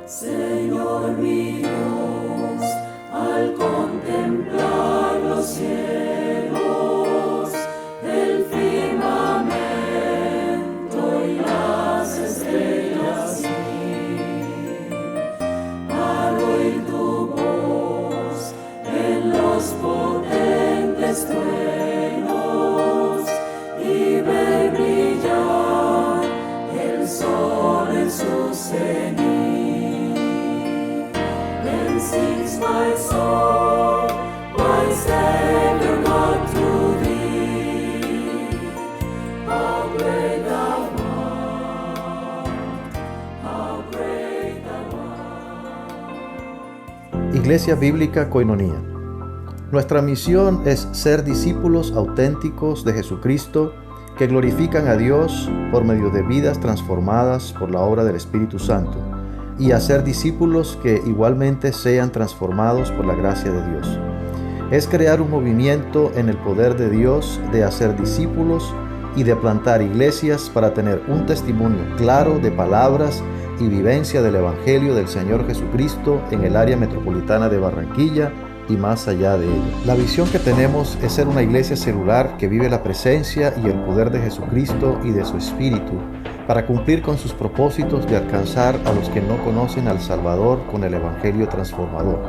Señor mi Dios, al contemplar los cielos, el firmamento y las estrellas, al oír tu voz en los potentes truenos y ver brillar el sol en su cenit. Sings my soul, my Savior God, to thee. How great thou art, how great thou art. Iglesia Bíblica Koinonía. Nuestra misión es ser discípulos auténticos de Jesucristo que glorifican a Dios por medio de vidas transformadas por la obra del Espíritu Santo, y hacer discípulos que igualmente sean transformados por la gracia de Dios. Es crear un movimiento en el poder de Dios de hacer discípulos y de plantar iglesias para tener un testimonio claro de palabras y vivencia del Evangelio del Señor Jesucristo en el área metropolitana de Barranquilla y más allá de ella. La visión que tenemos es ser una iglesia celular que vive la presencia y el poder de Jesucristo y de su Espíritu, para cumplir con sus propósitos de alcanzar a los que no conocen al Salvador con el Evangelio transformador.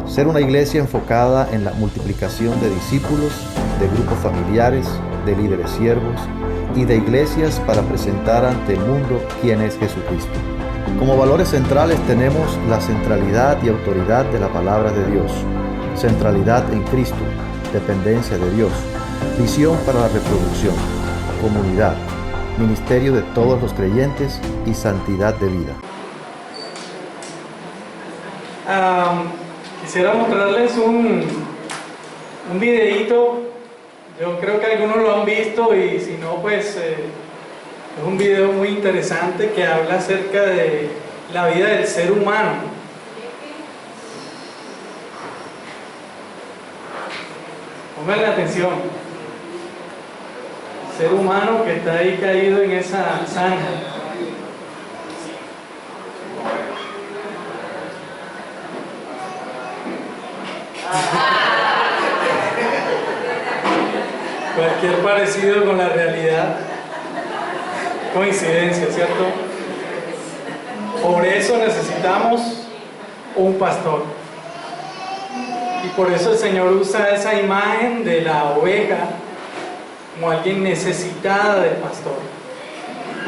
Ser una iglesia enfocada en la multiplicación de discípulos, de grupos familiares, de líderes siervos y de iglesias para presentar ante el mundo quién es Jesucristo. Como valores centrales tenemos la centralidad y autoridad de la palabra de Dios, centralidad en Cristo, dependencia de Dios, visión para la reproducción, comunidad, ministerio de todos los creyentes y santidad de vida. Quisiera mostrarles un videíto. Yo creo que algunos lo han visto y si no, pues es un video muy interesante que habla acerca de la vida del ser humano. Pónganle atención. Ser humano que está ahí caído en esa zanja. Cualquier parecido con la realidad, coincidencia, ¿cierto? Por eso necesitamos un pastor. Y por eso el Señor usa esa imagen de la oveja como alguien necesitada del pastor,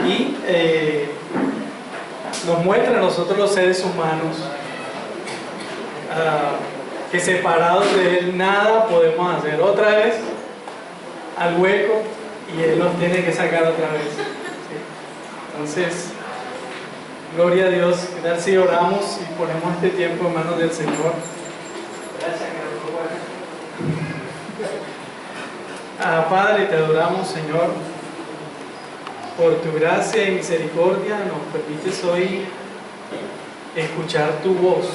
y nos muestra a nosotros los seres humanos que separados de Él nada podemos hacer. Otra vez al hueco y Él nos tiene que sacar otra vez, ¿sí? Entonces, gloria a Dios. ¿Qué tal si oramos y ponemos este tiempo en manos del Señor? Gracias. Padre, te adoramos, Señor, por tu gracia y misericordia. Nos permites hoy escuchar tu voz,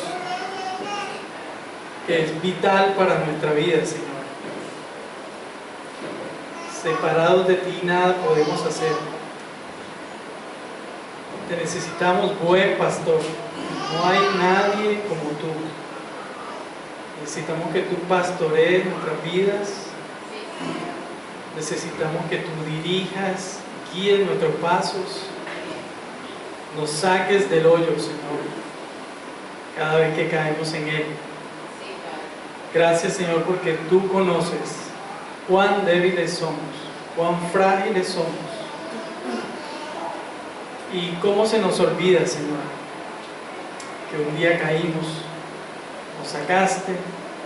que es vital para nuestra vida, Señor. Separados de ti nada podemos hacer. Te necesitamos, buen pastor. No hay nadie como tú. Necesitamos que tú pastorees nuestras vidas. Necesitamos que tú dirijas, guíes nuestros pasos, nos saques del hoyo, Señor, cada vez que caemos en él. Gracias, Señor, porque tú conoces cuán débiles somos, cuán frágiles somos, y cómo se nos olvida, Señor, que un día caímos, nos sacaste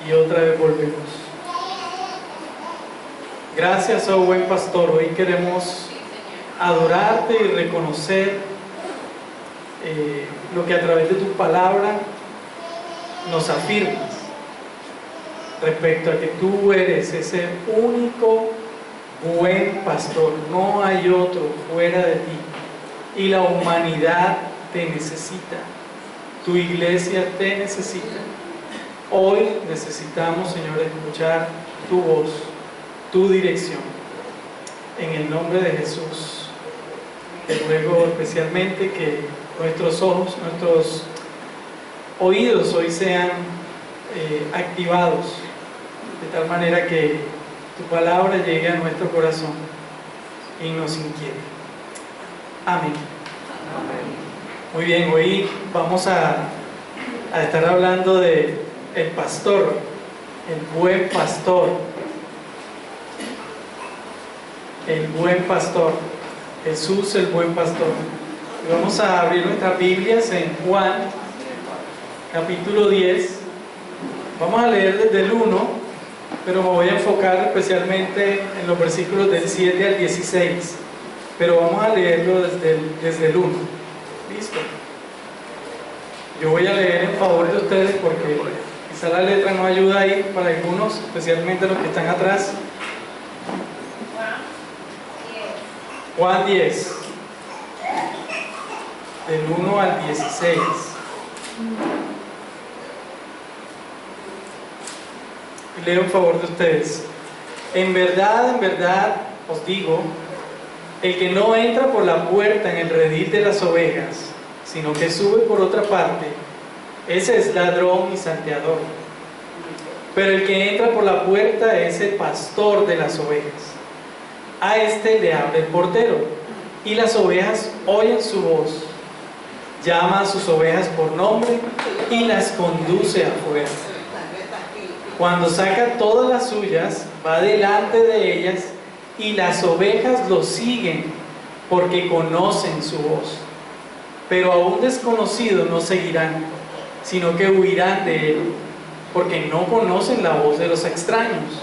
y otra vez volvemos. Gracias, oh buen pastor. Hoy queremos adorarte y reconocer lo que a través de tu palabra nos afirmas respecto a que tú eres ese único buen pastor. No hay otro fuera de ti y la humanidad te necesita. Tu iglesia te necesita. Hoy necesitamos, Señor, escuchar tu voz, tu dirección. En el nombre de Jesús, te ruego especialmente que nuestros ojos, nuestros oídos hoy sean activados, de tal manera que tu palabra llegue a nuestro corazón y nos inquiete. Amén. Muy bien, hoy vamos a estar hablando de el pastor, el buen pastor. El buen pastor, Jesús el buen pastor. Y vamos a abrir nuestras Biblias en Juan, capítulo 10. Vamos a leer desde el 1, pero me voy a enfocar especialmente en los versículos del 7 al 16. Pero vamos a leerlo desde el 1. ¿Listo? Yo voy a leer en favor de ustedes porque quizá la letra no ayuda ahí para algunos, especialmente los que están atrás. Juan 10, del 1 al 16. Leo en favor de ustedes. En verdad os digo, el que no entra por la puerta en el redil de las ovejas, sino que sube por otra parte, ese es ladrón y salteador. Pero el que entra por la puerta es el pastor de las ovejas. A este le abre el portero, y las ovejas oyen su voz. Llama a sus ovejas por nombre y las conduce afuera. Cuando saca todas las suyas, va delante de ellas, y las ovejas lo siguen porque conocen su voz. Pero a un desconocido no seguirán, sino que huirán de él, porque no conocen la voz de los extraños.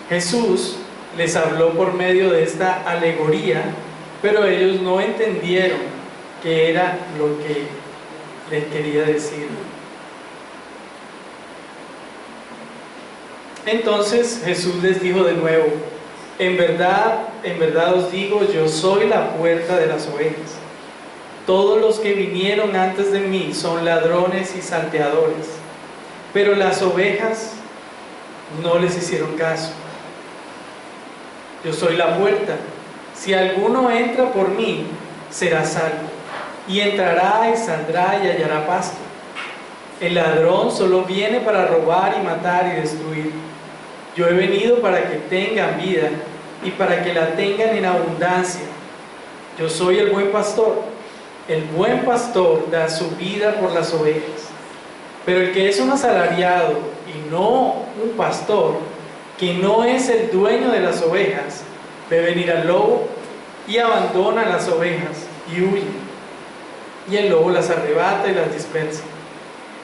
Jesús les habló por medio de esta alegoría, pero ellos no entendieron qué era lo que les quería decir. Entonces Jesús les dijo de nuevo: en verdad os digo, yo soy la puerta de las ovejas. Todos los que vinieron antes de mí son ladrones y salteadores, pero las ovejas no les hicieron caso. Yo soy la puerta. Si alguno entra por mí, será salvo, y entrará y saldrá y hallará pasto. El ladrón solo viene para robar y matar y destruir. Yo he venido para que tengan vida y para que la tengan en abundancia. Yo soy el buen pastor. El buen pastor da su vida por las ovejas. Pero el que es un asalariado y no un pastor, que no es el dueño de las ovejas, ve venir al lobo y abandona las ovejas y huye. Y el lobo las arrebata y las dispersa.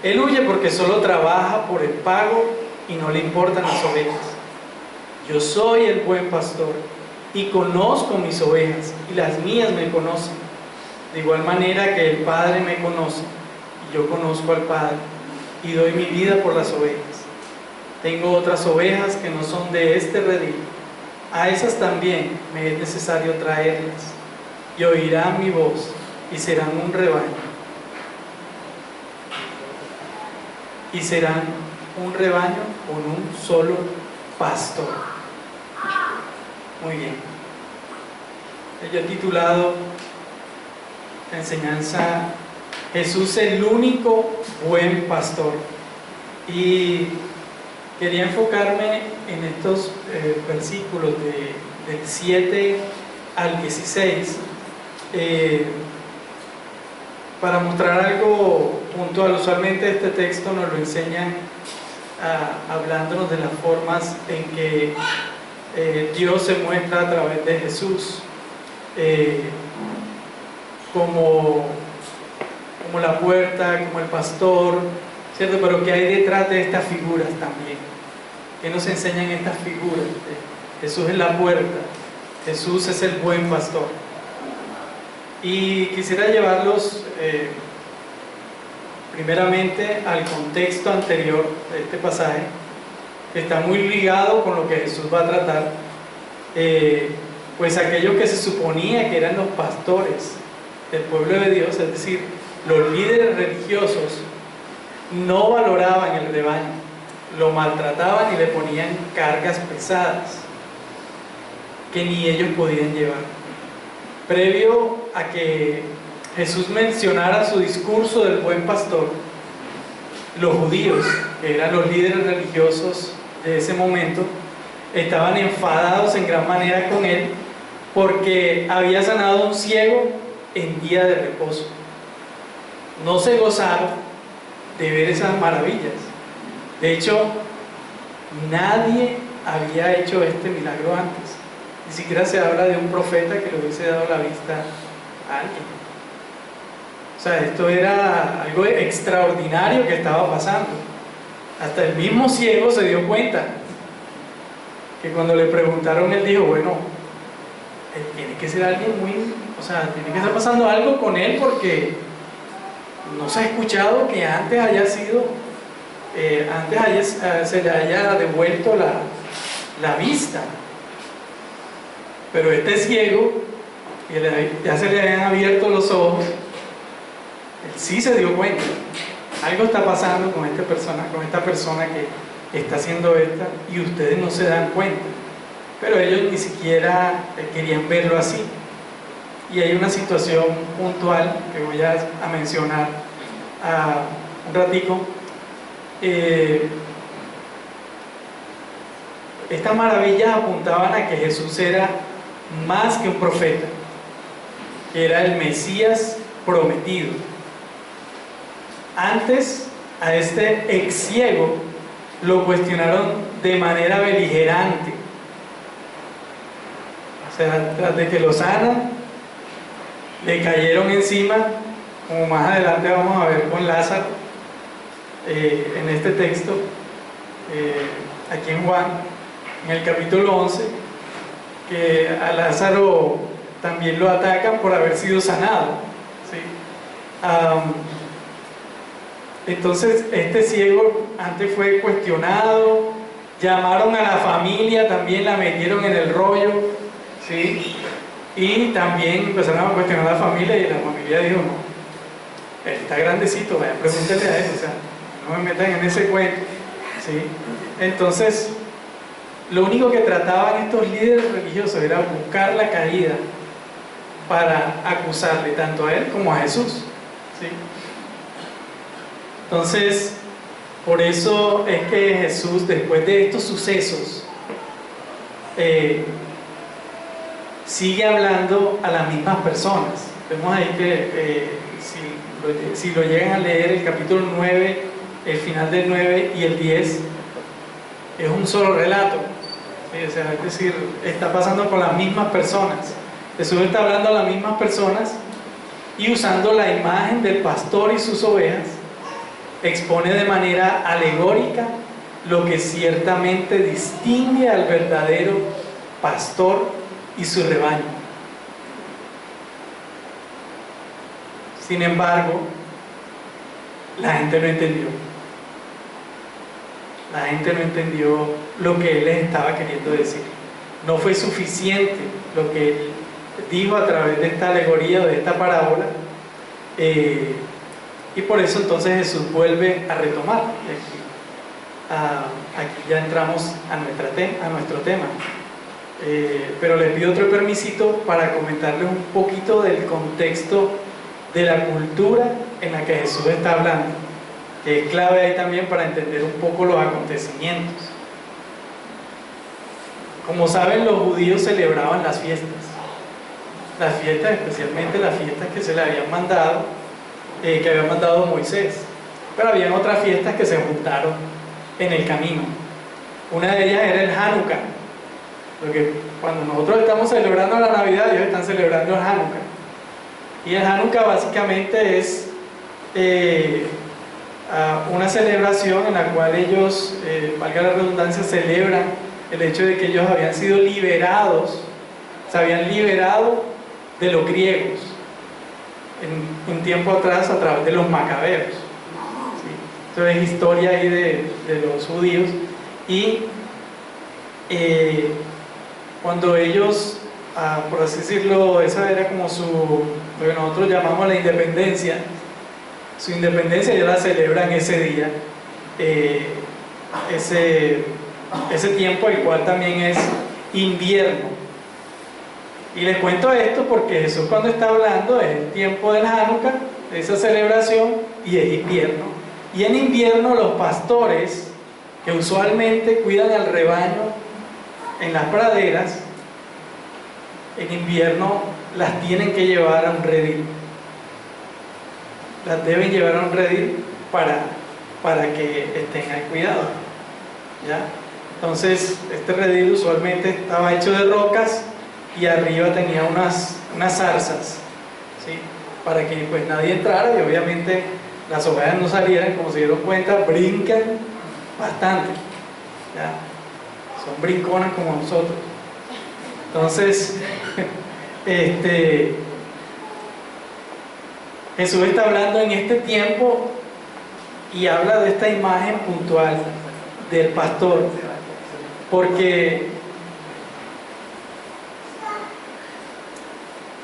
Él huye porque solo trabaja por el pago y no le importan las ovejas. Yo soy el buen pastor y conozco mis ovejas, y las mías me conocen. De igual manera que el Padre me conoce y yo conozco al Padre, y doy mi vida por las ovejas. Tengo otras ovejas que no son de este redil. A esas también me es necesario traerlas, y oirán mi voz, y serán un rebaño. Y serán un rebaño con un solo pastor. Muy bien. Yo he titulado la enseñanza Jesús el único buen pastor. Y quería enfocarme en estos versículos del 7 al 16 para mostrar algo puntual. Usualmente este texto nos lo enseñan hablándonos de las formas en que Dios se muestra a través de Jesús, como la puerta, como el pastor, ¿cierto? Pero ¿qué hay detrás de estas figuras también? ¿Qué nos enseñan estas figuras? Jesús es la puerta, Jesús es el buen pastor. Y quisiera llevarlos primeramente al contexto anterior de este pasaje, que está muy ligado con lo que Jesús va a tratar. Pues aquellos que se suponía que eran los pastores del pueblo de Dios, es decir, los líderes religiosos, no valoraban el rebaño, lo maltrataban y le ponían cargas pesadas que ni ellos podían llevar. Previo a que Jesús mencionara su discurso del buen pastor, los judíos, que eran los líderes religiosos de ese momento, estaban enfadados en gran manera con él porque había sanado a un ciego en día de reposo. No se gozaron de ver esas maravillas. De hecho, nadie había hecho este milagro antes. Ni siquiera se habla de un profeta que le hubiese dado la vista a alguien. O sea, esto era algo extraordinario que estaba pasando. Hasta el mismo ciego se dio cuenta que cuando le preguntaron, él dijo, bueno, tiene que ser alguien o sea, tiene que estar pasando algo con él porque no se ha escuchado que antes haya sido, se le haya devuelto la vista. Pero este ciego, que ya se le habían abierto los ojos, él sí se dio cuenta. Algo está pasando con esta persona que está haciendo esta, y ustedes no se dan cuenta. Pero ellos ni siquiera querían verlo así. Y hay una situación puntual que voy a mencionar un ratico. Estas maravillas apuntaban a que Jesús era más que un profeta, que era el Mesías prometido. Antes, a este ex ciego lo cuestionaron de manera beligerante. O sea, tras de que lo sanan, le cayeron encima, como más adelante vamos a ver con Lázaro, en este texto, aquí en Juan, en el capítulo 11, que a Lázaro también lo atacan por haber sido sanado, ¿sí? Entonces este ciego antes fue cuestionado, llamaron a la familia, también la metieron en el rollo, ¿sí? Y también empezaron a cuestionar a la familia, y la familia dijo, no, él está grandecito, vaya, pregúntele a él, o sea, no me metan en ese cuento, ¿sí? Entonces, lo único que trataban estos líderes religiosos era buscar la caída para acusarle tanto a él como a Jesús, ¿sí? Entonces, por eso es que Jesús, después de estos sucesos, sigue hablando a las mismas personas. Vemos ahí que si lo llegan a leer, el capítulo 9, el final del 9 y el 10, es un solo relato. O sea, es decir, está pasando con las mismas personas. Jesús está hablando a las mismas personas y usando la imagen del pastor y sus ovejas, expone de manera alegórica lo que ciertamente distingue al verdadero pastor y su rebaño. Sin embargo, la gente no entendió. La gente no entendió lo que él les estaba queriendo decir. No fue suficiente lo que él dijo a través de esta alegoría o de esta parábola, y por eso entonces Jesús vuelve a retomar. Aquí ya entramos a nuestro tema. Pero les pido otro permisito para comentarles un poquito del contexto de la cultura en la que Jesús está hablando, que es clave ahí también para entender un poco los acontecimientos. Como saben, los judíos celebraban las fiestas, especialmente las fiestas que se le habían mandado, que había mandado Moisés, pero habían otras fiestas que se juntaron en el camino. Una de ellas era el Hanukkah, porque cuando nosotros estamos celebrando la Navidad, ellos están celebrando el Hanukkah. Y el Hanukkah básicamente es una celebración en la cual ellos, valga la redundancia, celebran el hecho de que ellos habían sido liberados, se habían liberado de los griegos en un tiempo atrás a través de los macabeos, ¿sí? Esto es historia ahí de los judíos. Y cuando ellos, por así decirlo, esa era como lo que nosotros llamamos la independencia, su independencia ya la celebran ese día, ese tiempo, el cual también es invierno. Y les cuento esto porque Jesús, cuando está hablando, es el tiempo del Hanukkah, esa celebración, y es invierno. Y en invierno los pastores, que usualmente cuidan al rebaño en las praderas, en invierno las tienen que llevar a un redil. Las deben llevar a un redil para que estén al cuidado, ¿ya? Entonces, este redil usualmente estaba hecho de rocas y arriba tenía unas zarzas, ¿sí? Para que pues nadie entrara y obviamente las ovejas no salieran. Como se dieron cuenta, brincan bastante, ¿ya? Son brinconas como nosotros. Entonces, Jesús está hablando en este tiempo y habla de esta imagen puntual del pastor, porque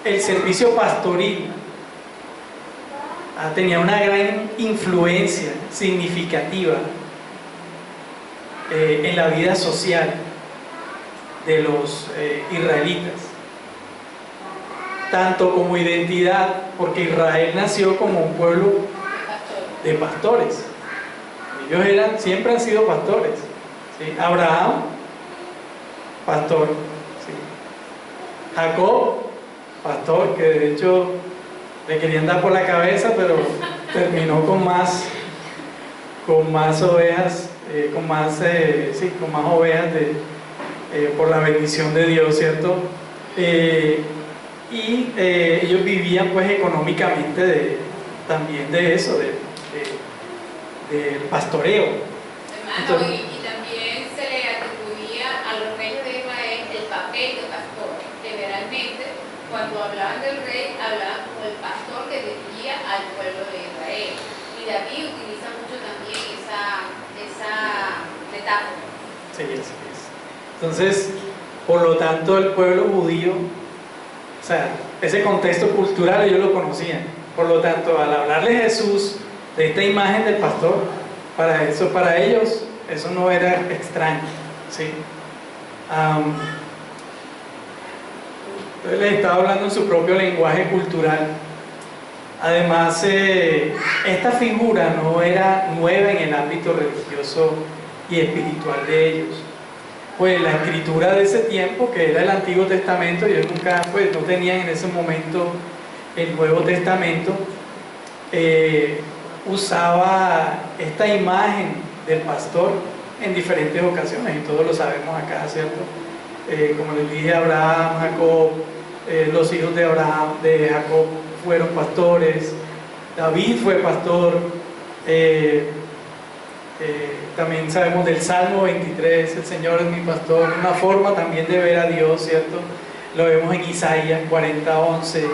el servicio pastoril tenía una gran influencia significativa en la vida social de los israelitas, tanto como identidad, porque Israel nació como un pueblo de pastores. Ellos siempre han sido pastores, ¿sí? Abraham, pastor, ¿sí? Jacob, pastor, que de hecho le querían dar por la cabeza, pero terminó con más ovejas, con más ovejas por la bendición de Dios, ¿cierto? Ellos vivían pues económicamente también de eso, del pastoreo. Hermano, y también se le atribuía a los reyes de Israel el papel de pastor. Generalmente, cuando hablaban del rey, hablaban como el pastor que dirigía al pueblo de Israel. Y David utiliza mucho también esa metáfora. Sí, así es. Entonces, por lo tanto, el pueblo judío, o sea, ese contexto cultural ellos lo conocían. Por lo tanto, al hablarle Jesús de esta imagen del pastor, para ellos, eso no era extraño, ¿sí? Entonces les estaba hablando en su propio lenguaje cultural. Además, esta figura no era nueva en el ámbito religioso y espiritual de ellos. Pues la escritura de ese tiempo, que era el Antiguo Testamento, ellos nunca, pues no tenían en ese momento el Nuevo Testamento, usaba esta imagen del pastor en diferentes ocasiones, y todos lo sabemos acá, ¿cierto? Como les dije, Abraham, Jacob, los hijos de Jacob fueron pastores, David fue pastor, también sabemos del Salmo 23, el Señor es mi pastor, una forma también de ver a Dios, ¿cierto? Lo vemos en Isaías 40:11,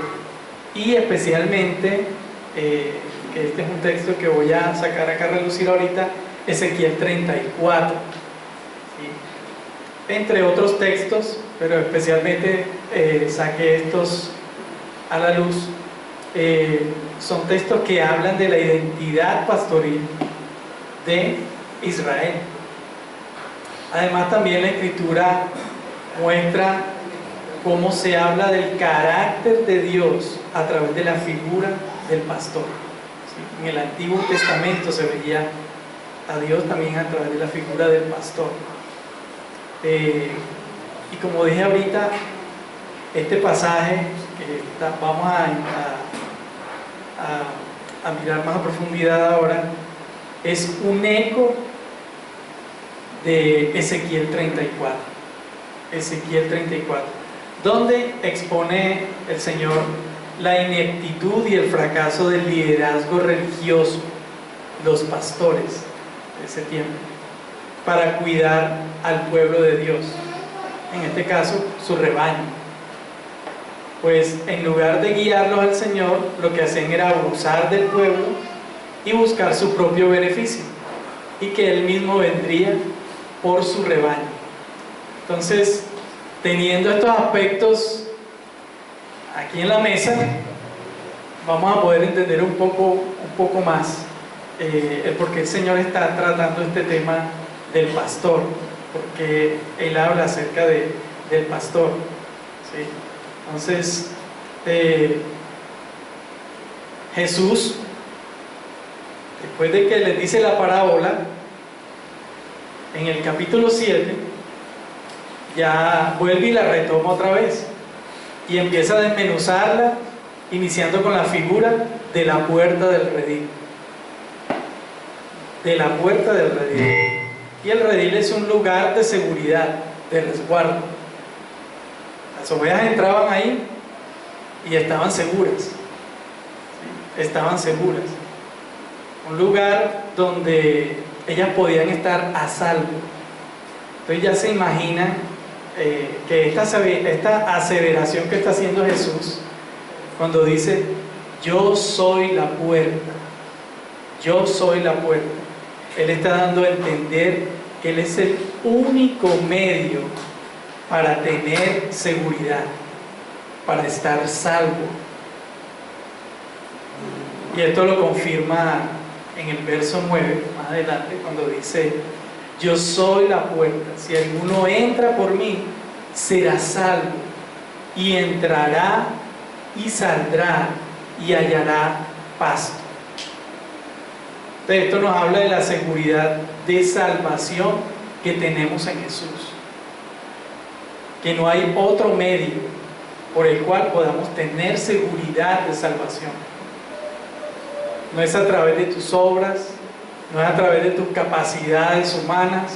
y especialmente, que este es un texto que voy a sacar acá a relucir ahorita, Ezequiel 34, ¿sí? Entre otros textos, pero especialmente saqué estos a la luz. Son textos que hablan de la identidad pastoril de Israel. Además, también la escritura muestra cómo se habla del carácter de Dios a través de la figura del pastor, ¿sí? En el Antiguo Testamento se veía a Dios también a través de la figura del pastor. Y como dije ahorita, este pasaje que vamos a mirar más a profundidad ahora, es un eco de Ezequiel 34. Ezequiel 34, donde expone el Señor la ineptitud y el fracaso del liderazgo religioso, los pastores de ese tiempo, para cuidar al pueblo de Dios, en este caso su rebaño. Pues en lugar de guiarlos al Señor, lo que hacían era abusar del pueblo y buscar su propio beneficio, y que Él mismo vendría por su rebaño. Entonces, teniendo estos aspectos aquí en la mesa, vamos a poder entender un poco más el por qué el Señor está tratando este tema del pastor, porque Él habla acerca del pastor, ¿sí? Entonces, Jesús, después de que les dice la parábola, en el capítulo 7, ya vuelve y la retoma otra vez y empieza a desmenuzarla, iniciando con la figura de la puerta del redil. De la puerta del redil. Y el redil es un lugar de seguridad, de resguardo. Las ovejas entraban ahí y estaban seguras. ¿Sí? Estaban seguras. Un lugar donde ellas podían estar a salvo. Entonces ya se imaginan que esta aseveración que está haciendo Jesús, cuando dice, yo soy la puerta, yo soy la puerta, Él está dando a entender que Él es el único medio para tener seguridad, para estar salvo. Y esto lo confirma en el verso 9, más adelante, cuando dice, yo soy la puerta, si alguno entra por mí, será salvo, y entrará y saldrá y hallará pasto. Entonces, esto nos habla de la seguridad de salvación que tenemos en Jesús, que no hay otro medio por el cual podamos tener seguridad de salvación. No es a través de tus obras, no es a través de tus capacidades humanas,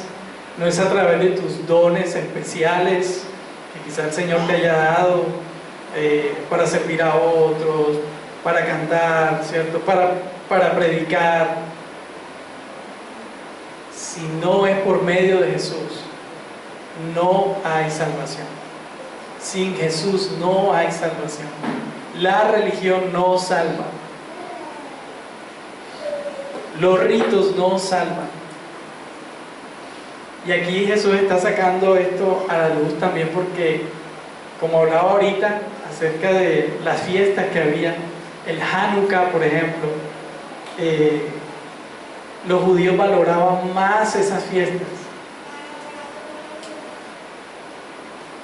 no es a través de tus dones especiales que quizá el Señor te haya dado para servir a otros, para cantar, ¿cierto? Para predicar. Si no es por medio de Jesús, no hay salvación. Sin Jesús no hay salvación. La religión no salva. Los ritos no salvan. Y aquí Jesús está sacando esto a la luz también porque, como hablaba ahorita acerca de las fiestas que había, el Hanukkah, por ejemplo, los judíos valoraban más esas fiestas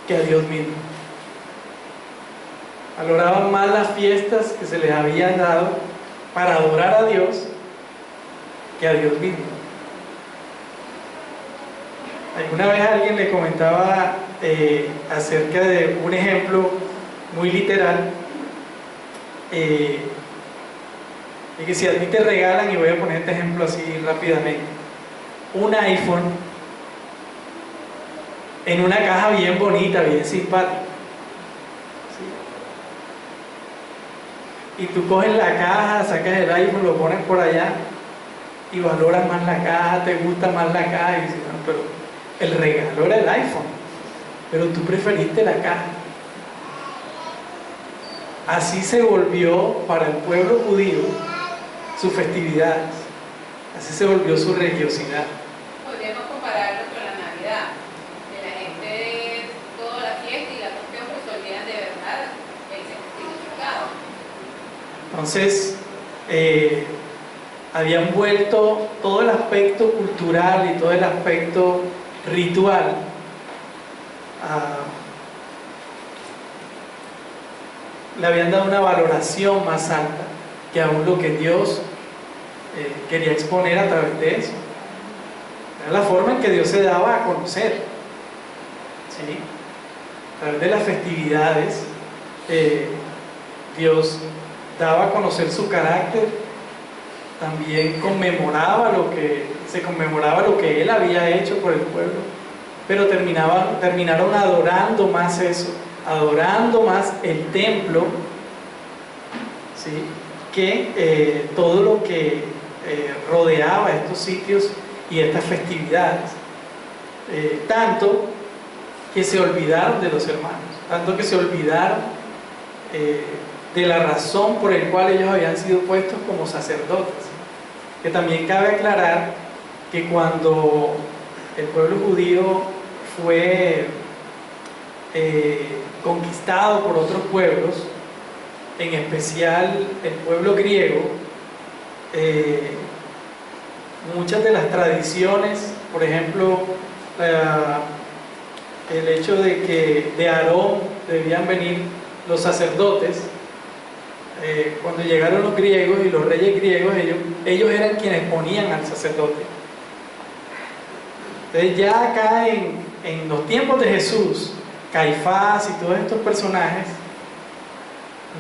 que a Dios mismo. Valoraban más las fiestas que se les habían dado para adorar a Dios que a Dios mismo. Alguna vez alguien le comentaba acerca de un ejemplo muy literal, y que si a ti te regalan, y voy a poner este ejemplo así rápidamente, un iPhone en una caja bien bonita, bien simpática, ¿sí? Y tú coges la caja, sacas el iPhone, lo pones por allá y valoras más la caja, te gusta más la caja, y dices, no, pero el regalo era el iPhone, pero tú preferiste la caja. Así se volvió para el pueblo judío sus festividades, así se volvió su religiosidad. Podríamos compararlo con la Navidad, que la gente toda la fiesta y la cuestión pues se olvidan de verdad el significado. Entonces, habían vuelto todo el aspecto cultural y todo el aspecto ritual le habían dado una valoración más alta que aún lo que Dios quería exponer a través de eso. Era la forma en que Dios se daba a conocer, ¿sí? A través de las festividades Dios daba a conocer su carácter, también se conmemoraba lo que Él había hecho por el pueblo, pero terminaron adorando más eso, adorando más el templo, ¿sí? Que todo lo que rodeaba estos sitios y estas festividades, tanto que se olvidaron de los hermanos, tanto que se olvidaron de la razón por la cual ellos habían sido puestos como sacerdotes. Que también cabe aclarar que cuando el pueblo judío fue conquistado por otros pueblos, en especial el pueblo griego, muchas de las tradiciones, por ejemplo, el hecho de que de Aarón debían venir los sacerdotes, cuando llegaron los griegos y los reyes griegos, ellos eran quienes ponían al sacerdote. Entonces ya acá en los tiempos de Jesús, Caifás y todos estos personajes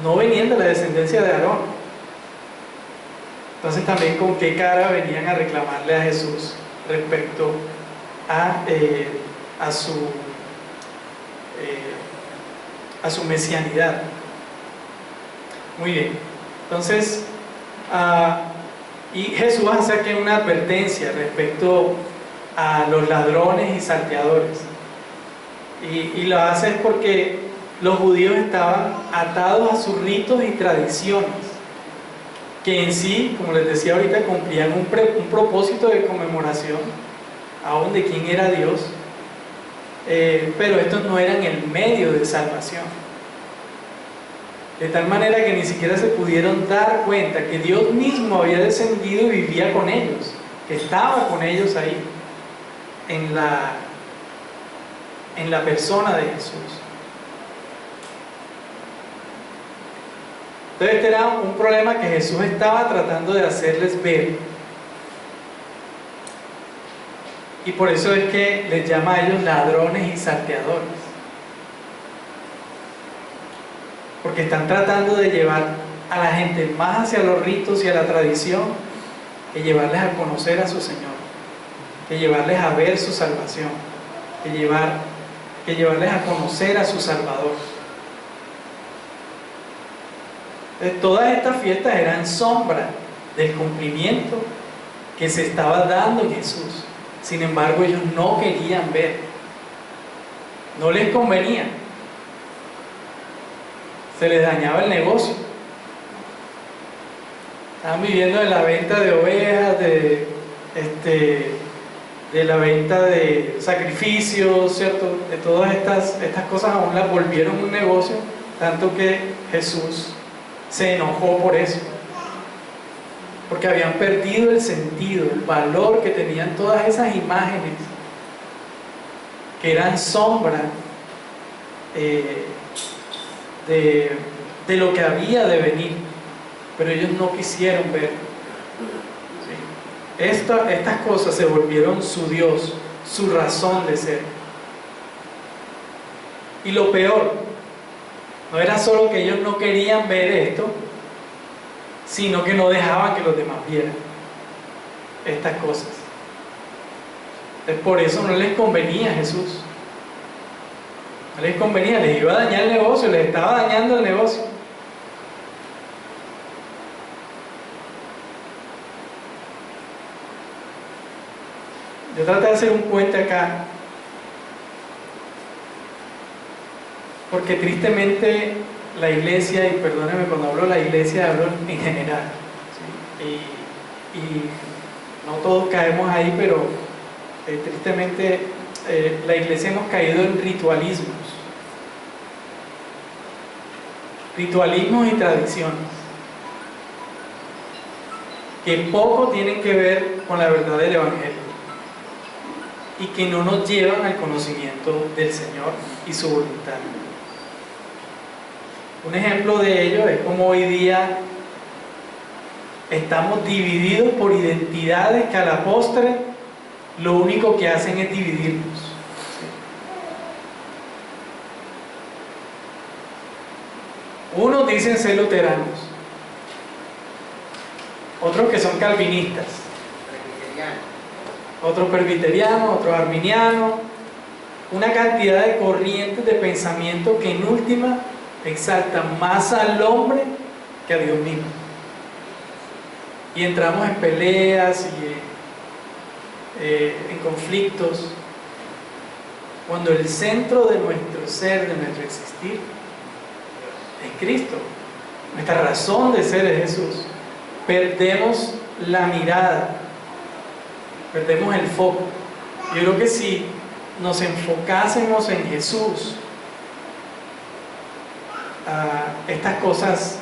no venían de la descendencia de Aarón. Entonces también con qué cara venían a reclamarle a Jesús respecto a su mesianidad. Muy bien, entonces y Jesús hace aquí una advertencia respecto a los ladrones y salteadores, y lo hace porque los judíos estaban atados a sus ritos y tradiciones, que en sí, como les decía ahorita, cumplían un propósito de conmemoración aún de quién era Dios, pero estos no eran el medio de salvación, de tal manera que ni siquiera se pudieron dar cuenta que Dios mismo había descendido y vivía con ellos, que estaba con ellos ahí en la persona de Jesús. Entonces este era un problema que Jesús estaba tratando de hacerles ver, y por eso es que les llama a ellos ladrones y salteadores, porque están tratando de llevar a la gente más hacia los ritos y a la tradición que llevarles a conocer a su Señor, que llevarles a ver su salvación, que llevarles a conocer a su Salvador. Todas estas fiestas eran sombra del cumplimiento que se estaba dando en Jesús. Sin embargo, ellos no querían ver, no les convenía, se les dañaba el negocio. Estaban viviendo de la venta de ovejas, de la venta de sacrificios, ¿cierto? De todas estas cosas aún las volvieron un negocio, tanto que Jesús se enojó por eso, porque habían perdido el sentido, el valor que tenían todas esas imágenes que eran sombra de lo que había de venir, pero ellos no quisieron ver. ¿Sí? Estas cosas se volvieron su Dios, su razón de ser. Y lo peor, no era solo que ellos no querían ver esto, sino que no dejaban que los demás vieran estas cosas. Entonces, por eso no les convenía a Jesús. No les convenía, les iba a dañar el negocio, les estaba dañando el negocio. Yo traté de hacer un puente acá, porque tristemente la iglesia, y perdónenme cuando hablo de la iglesia, hablo en general, ¿sí? Y no todos caemos ahí, pero tristemente la iglesia hemos caído en ritualismos y tradiciones que poco tienen que ver con la verdad del Evangelio y que no nos llevan al conocimiento del Señor y su voluntad. Un ejemplo de ello es como hoy día estamos divididos por identidades que a la postre lo único que hacen es dividirnos. Unos dicen ser luteranos, otros que son calvinistas, otros presbiterianos, otros arminianos, una cantidad de corrientes de pensamiento que en última exaltan más al hombre que a Dios mismo. Y entramos en peleas y en conflictos, cuando el centro de nuestro ser, de nuestro existir, es Cristo. Nuestra razón de ser es Jesús. Perdemos la mirada, perdemos el foco. Yo creo que si nos enfocásemos en Jesús, estas cosas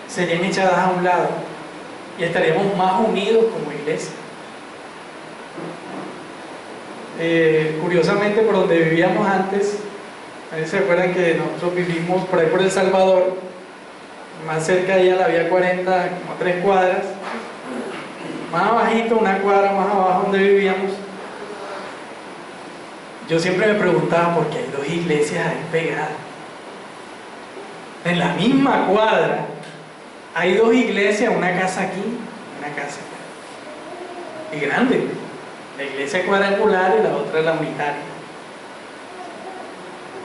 serían echadas a un lado y estaríamos más unidos como iglesia. Curiosamente, por donde vivíamos antes ¿Se acuerdan que nosotros vivimos por ahí por El Salvador? Más cerca de allá la vía 40, como 3 cuadras. Más abajito, una cuadra más abajo donde vivíamos. Yo siempre me preguntaba por qué hay 2 iglesias ahí pegadas. En la misma cuadra hay 2 iglesias, una casa aquí, una casa acá. Y grande. La iglesia cuadrangular y la otra la unitaria.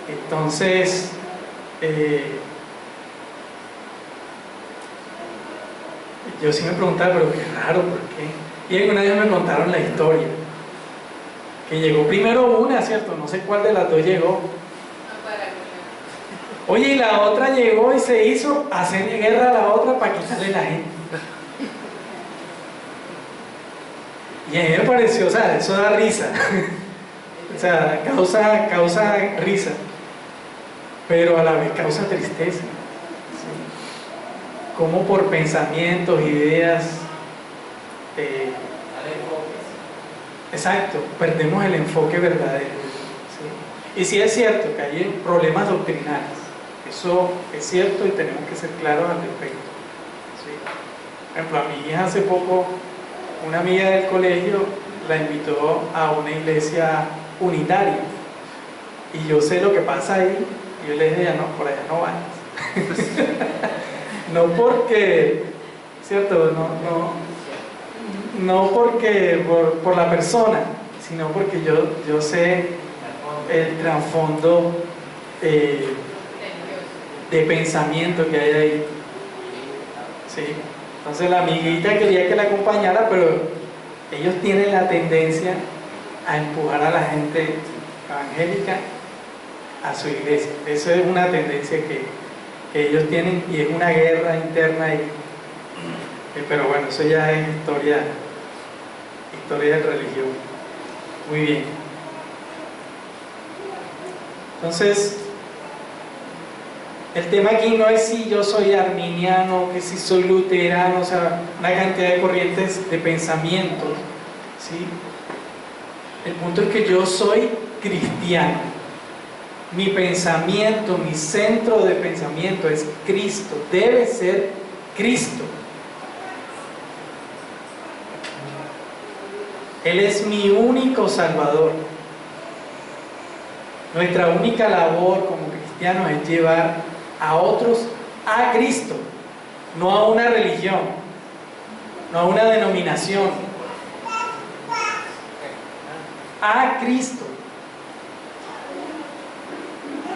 Entonces, yo sí me preguntaba, pero qué raro, ¿por qué? Y alguna vez me contaron la historia. Que llegó primero una, ¿cierto? No sé cuál de las 2 llegó. Oye, y la otra llegó y se hizo hacerle guerra a la otra para quitarle la gente. Y a mí me pareció, o sea, eso da risa. O sea, causa risa. Pero a la vez causa tristeza. ¿Sí? Como por pensamientos, ideas, exacto, perdemos el enfoque verdadero. ¿Sí? Y sí es cierto que hay problemas doctrinales, eso es cierto y tenemos que ser claros al respecto. ¿Sí? Por ejemplo, a mi hija hace poco, una amiga del colegio la invitó a una iglesia unitaria y yo sé lo que pasa ahí y yo le dije, ya no, por allá no vayas. No porque, ¿cierto? No porque por la persona, sino porque yo sé el trasfondo de pensamiento que hay ahí. ¿Sí? Entonces la amiguita quería que la acompañara, pero ellos tienen la tendencia a empujar a la gente evangélica a su iglesia. Eso es una tendencia que ellos tienen y es una guerra interna ahí. Pero bueno, eso ya es historia de religión. Muy bien. Entonces, el tema aquí no es si yo soy arminiano, que si soy luterano, o sea, una cantidad de corrientes de pensamiento, ¿sí? El punto es que yo soy cristiano. Mi pensamiento, mi centro de pensamiento es Cristo, debe ser Cristo. Él es mi único Salvador. Nuestra única labor como cristianos es llevar a otros a Cristo, no a una religión, no a una denominación, a Cristo.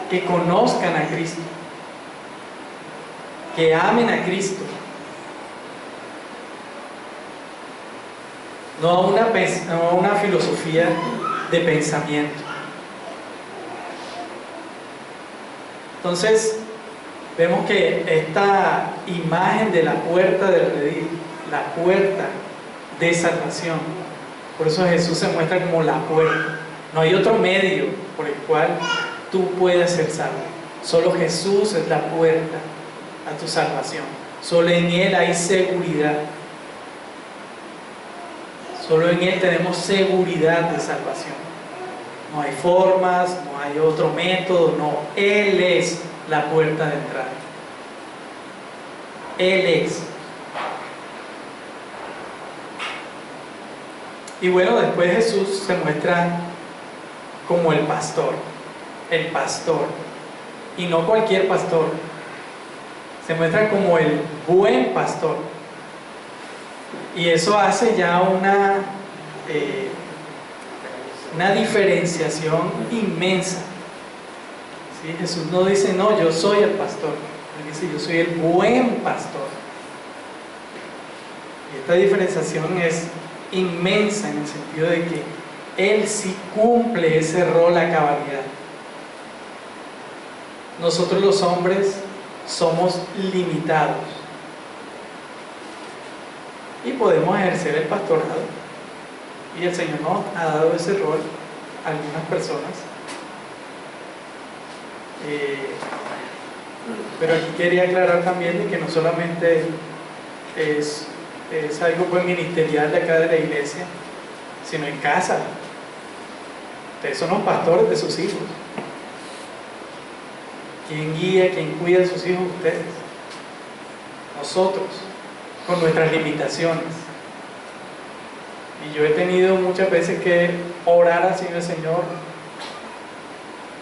Que conozcan a Cristo, que amen a Cristo, no a una filosofía de pensamiento. Entonces, vemos que esta imagen de la puerta del redil, la puerta de salvación, por eso Jesús se muestra como la puerta. No hay otro medio por el cual tú puedes ser salvo. Solo Jesús es la puerta a tu salvación. Solo en Él hay seguridad. Solo en Él tenemos seguridad de salvación. No hay formas, no hay otro método, no. Él es la puerta de entrada. Él es. Y bueno, después Jesús se muestra como el pastor. El pastor. Y no cualquier pastor. Se muestra como el buen pastor. Y eso hace ya una diferenciación inmensa. ¿Sí? Jesús no dice, no, yo soy el pastor. Él dice, yo soy el buen pastor. Y esta diferenciación es inmensa en el sentido de que Él sí cumple ese rol a cabalidad. Nosotros los hombres somos limitados y podemos ejercer el pastorado, y el Señor nos ha dado ese rol a algunas personas, pero aquí quería aclarar también de que no solamente es algo pues ministerial de acá de la iglesia, sino en casa. Ustedes son los pastores de sus hijos. ¿Quién guía, quién cuida a sus hijos? Ustedes. Nosotros, con nuestras limitaciones. Y yo he tenido muchas veces que orar así al Señor.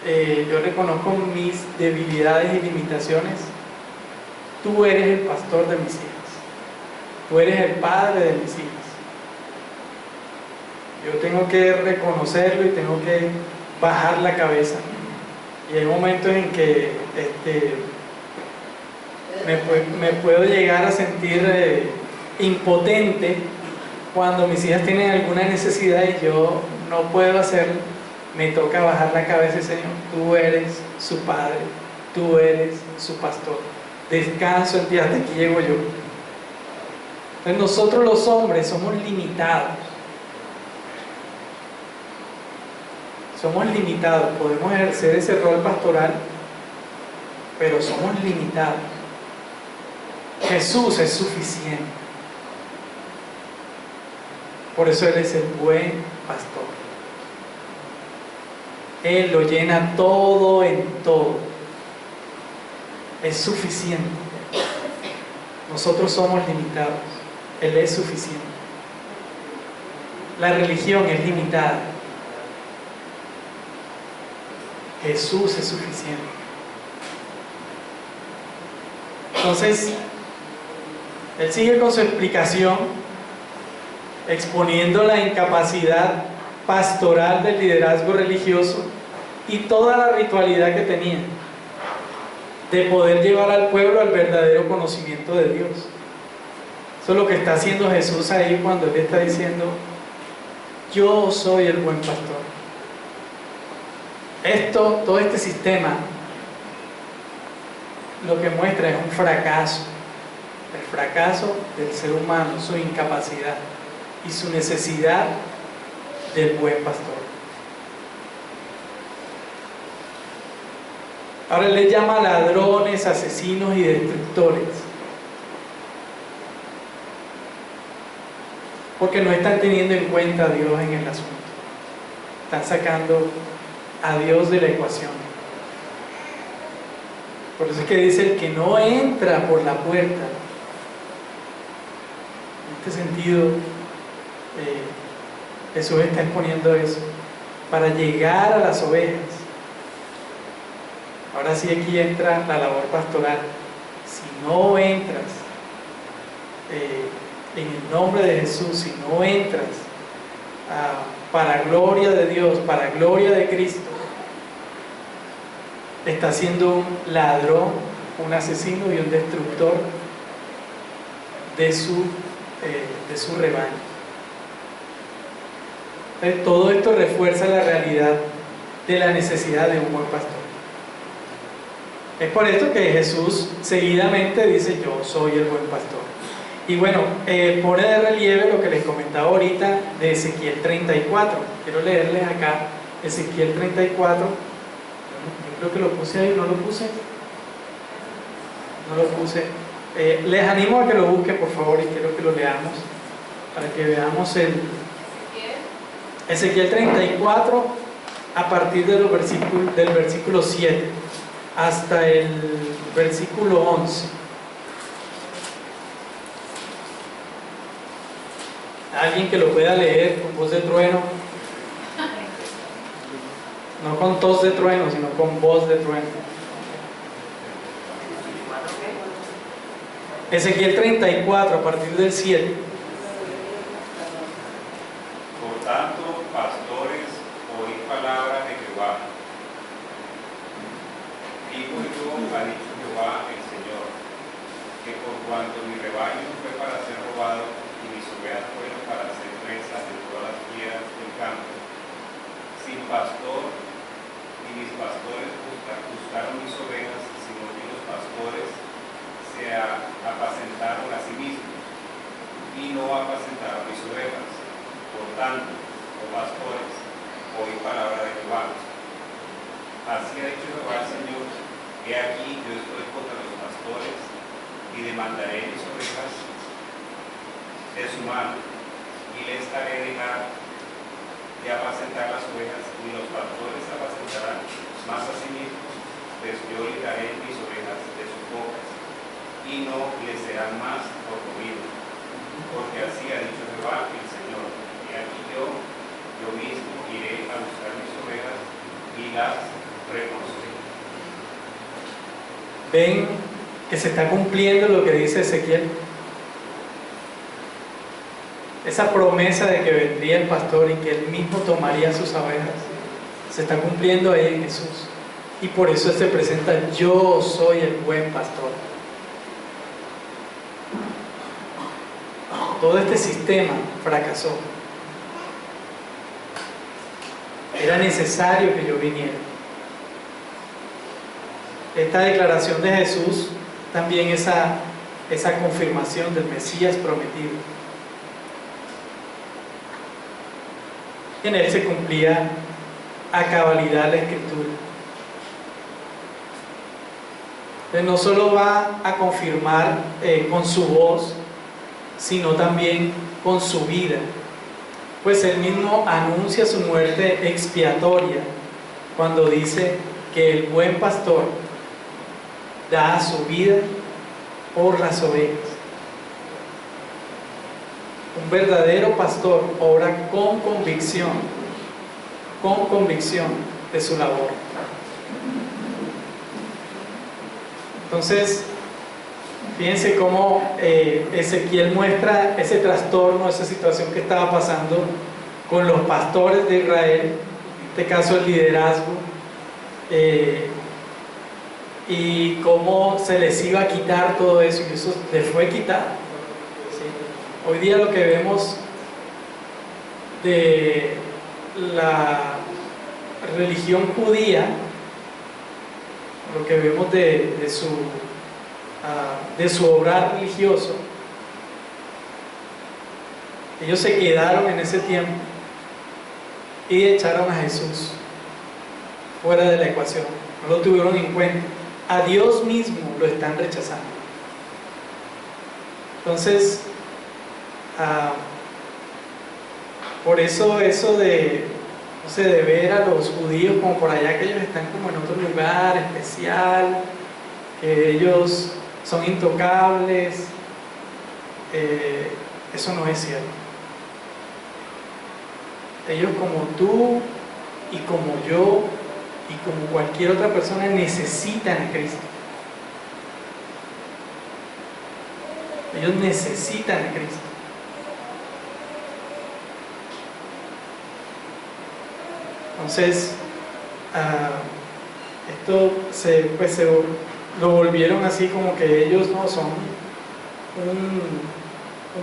Yo reconozco mis debilidades y limitaciones. Tú eres el pastor de mis hijas. Tú eres el padre de mis hijas. Yo tengo que reconocerlo y tengo que bajar la cabeza. Y hay momentos en que me puedo llegar a sentir impotente cuando mis hijas tienen alguna necesidad y yo no puedo hacerlo. Me toca bajar la cabeza y Señor, tú eres su padre, tú eres su pastor. Descanso en ti, hasta aquí llego yo. Entonces nosotros los hombres somos limitados. Somos limitados, podemos ejercer ese rol pastoral, pero somos limitados. Jesús es suficiente. Por eso Él es el buen pastor. Él lo llena todo en todo. Es suficiente. Nosotros somos limitados. Él es suficiente. La religión es limitada. Jesús es suficiente. Entonces, Él sigue con su explicación, exponiendo la incapacidad pastoral del liderazgo religioso y toda la ritualidad que tenía de poder llevar al pueblo al verdadero conocimiento de Dios. Eso es lo que está haciendo Jesús ahí cuando Él está diciendo: yo soy el buen pastor. Todo este sistema lo que muestra es un fracaso, el fracaso del ser humano, su incapacidad y su necesidad del buen pastor. Ahora Él les llama ladrones, asesinos y destructores, porque no están teniendo en cuenta a Dios en el asunto. Están sacando a Dios de la ecuación. Por eso es que dice: el que no entra por la puerta. En este sentido, Jesús está exponiendo eso, para llegar a las ovejas. Ahora sí, aquí entra la labor pastoral. Si no entras en el nombre de Jesús, si no entras para gloria de Dios, para gloria de Cristo, está siendo un ladrón, un asesino y un destructor de su rebaño. Entonces, todo esto refuerza la realidad de la necesidad de un buen pastor. Es por esto que Jesús seguidamente dice: yo soy el buen pastor. Y bueno, pone de relieve lo que les comentaba ahorita de Ezequiel 34. Quiero leerles acá Ezequiel 34. Yo creo que lo puse ahí, ¿no lo puse? No lo puse. Les animo a que lo busquen, por favor, y quiero que lo leamos para que veamos el Ezequiel 34 a partir del versículo 7 hasta el versículo 11. Alguien que lo pueda leer con voz de trueno, no con tos de trueno, sino con voz de trueno. Ezequiel 34 a partir del 7. Por tanto, pastores, oíd palabra de Jehová. Digo yo, ha dicho Jehová el Señor, que por cuanto mi rebaño fue para ser robado y mis ovejas fueron para ser presas de todas las fieras del campo, sin pastor, ni mis pastores buscaron mis ovejas, sino que los pastores se apacentaron a sí mismos y no apacentaron mis ovejas. Por tanto, oh pastores, oí palabra de Jehová. Así ha dicho Jehová el Señor: he aquí, yo estoy contra los pastores y demandaré mis ovejas de su mano, y les haré dejar de apacentar las ovejas, y los pastores apacentarán más a sí mismos, pues yo libraré mis ovejas de sus bocas, y no les serán más por comida. Porque así ha dicho Jehová el Señor, y aquí yo mismo iré a buscar mis ovejas y las reconoceré. ¿Ven que se está cumpliendo lo que dice Ezequiel? Esa promesa de que vendría el pastor y que él mismo tomaría sus ovejas, se está cumpliendo ahí en Jesús. Y por eso se presenta: yo soy el buen pastor. Todo este sistema fracasó. Era necesario que yo viniera. Esta declaración de Jesús, también esa confirmación del Mesías prometido. En él se cumplía a cabalidad la Escritura. Entonces no solo va a confirmar con su voz, sino también con su vida, pues él mismo anuncia su muerte expiatoria cuando dice que el buen pastor da su vida por las ovejas. Un verdadero pastor obra con convicción de su labor. Entonces, fíjense cómo Ezequiel muestra ese trastorno, esa situación que estaba pasando con los pastores de Israel, en este caso el liderazgo, y cómo se les iba a quitar todo eso, y eso les fue quitado. ¿Sí? Hoy día lo que vemos de la religión judía, lo que vemos de su obrar religioso, ellos se quedaron en ese tiempo y echaron a Jesús fuera de la ecuación, no lo tuvieron en cuenta. A Dios mismo lo están rechazando. Entonces, por eso de, no sé, de ver a los judíos como por allá, que ellos están como en otro lugar especial, que ellos son intocables, eso no es cierto. Ellos, como tú y como yo y como cualquier otra persona, necesitan a Cristo. Ellos necesitan a Cristo. Entonces, esto lo volvieron así, como que ellos no son un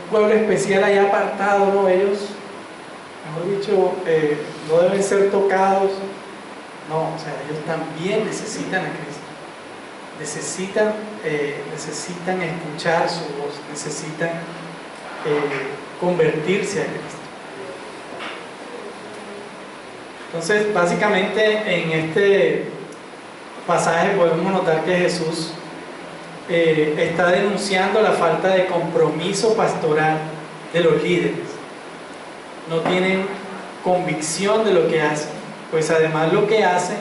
pueblo especial allá apartado, ¿no? Ellos, mejor dicho, no deben ser tocados. No, o sea, ellos también necesitan a Cristo. Necesitan escuchar su voz, necesitan convertirse a Cristo. Entonces, básicamente en este pasaje podemos notar que Jesús está denunciando la falta de compromiso pastoral de los líderes. No tienen convicción de lo que hacen, pues además lo que hacen,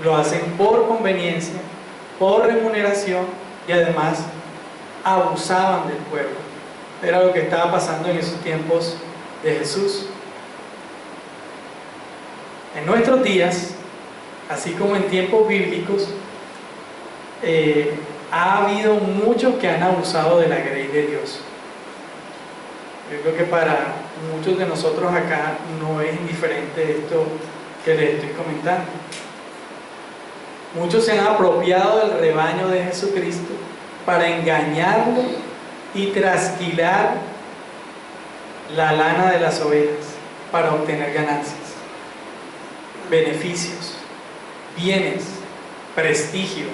lo hacen por conveniencia, por remuneración, y además abusaban del pueblo. Era lo que estaba pasando en esos tiempos de Jesús. En nuestros días, así como en tiempos bíblicos, ha habido muchos que han abusado de la grey de Dios. Yo creo que para muchos de nosotros acá no es indiferente esto que les estoy comentando. Muchos se han apropiado del rebaño de Jesucristo para engañarlo y trasquilar la lana de las ovejas para obtener ganancias, beneficios, bienes, prestigio.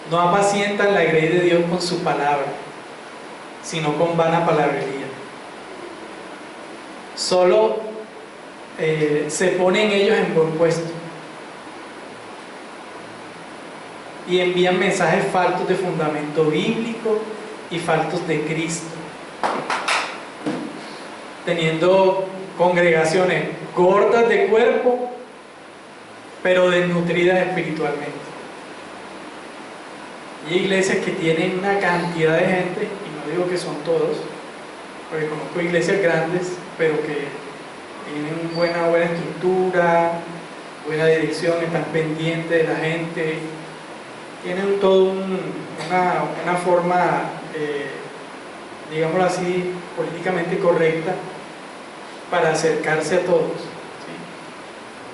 No apacientan la grey de Dios con su palabra, sino con vana palabrería. Solo se ponen ellos en buen puesto y envían mensajes faltos de fundamento bíblico y faltos de Cristo, teniendo congregaciones gordas de cuerpo pero desnutridas espiritualmente. Y hay iglesias que tienen una cantidad de gente, y no digo que son todos, porque conozco iglesias grandes, pero que tienen buena estructura, buena dirección, están pendientes de la gente, tienen todo una forma, digámoslo así, políticamente correcta para acercarse a todos, ¿sí?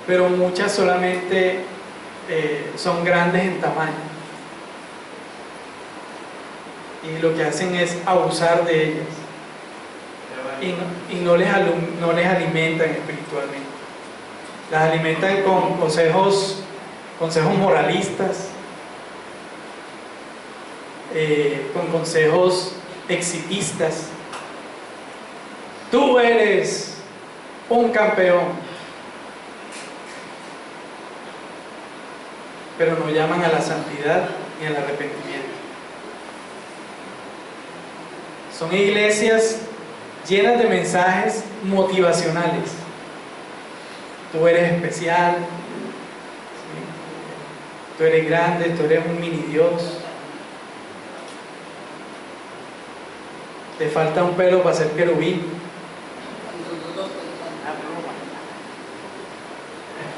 Pero muchas solamente son grandes en tamaño y lo que hacen es abusar de ellas y no les alimentan espiritualmente. Las alimentan con consejos moralistas, con consejos exitistas. Tú eres un campeón, pero no llaman a la santidad ni al arrepentimiento. Son iglesias llenas de mensajes motivacionales. Tú eres especial, ¿sí? Tú eres grande, tú eres un mini Dios. Te falta un pelo para ser querubín.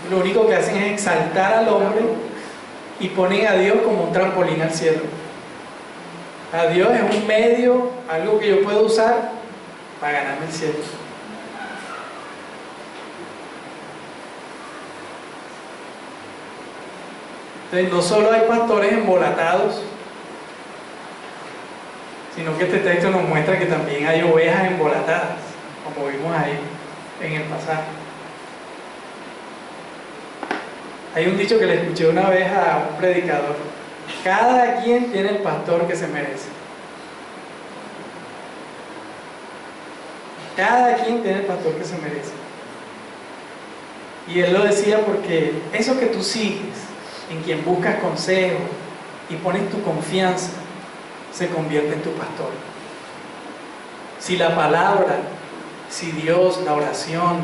Lo único que hacen es exaltar al hombre y ponen a Dios como un trampolín al cielo. A Dios es un medio, algo que yo puedo usar para ganarme el cielo. Entonces no solo hay pastores embolatados, sino que este texto nos muestra que también hay ovejas embolatadas, como vimos ahí en el pasaje. Hay un dicho que le escuché una vez a un predicador: cada quien tiene el pastor que se merece. Cada quien tiene el pastor que se merece. Y él lo decía porque eso que tú sigues, en quien buscas consejo y pones tu confianza, se convierte en tu pastor. Si la palabra, si Dios, la oración,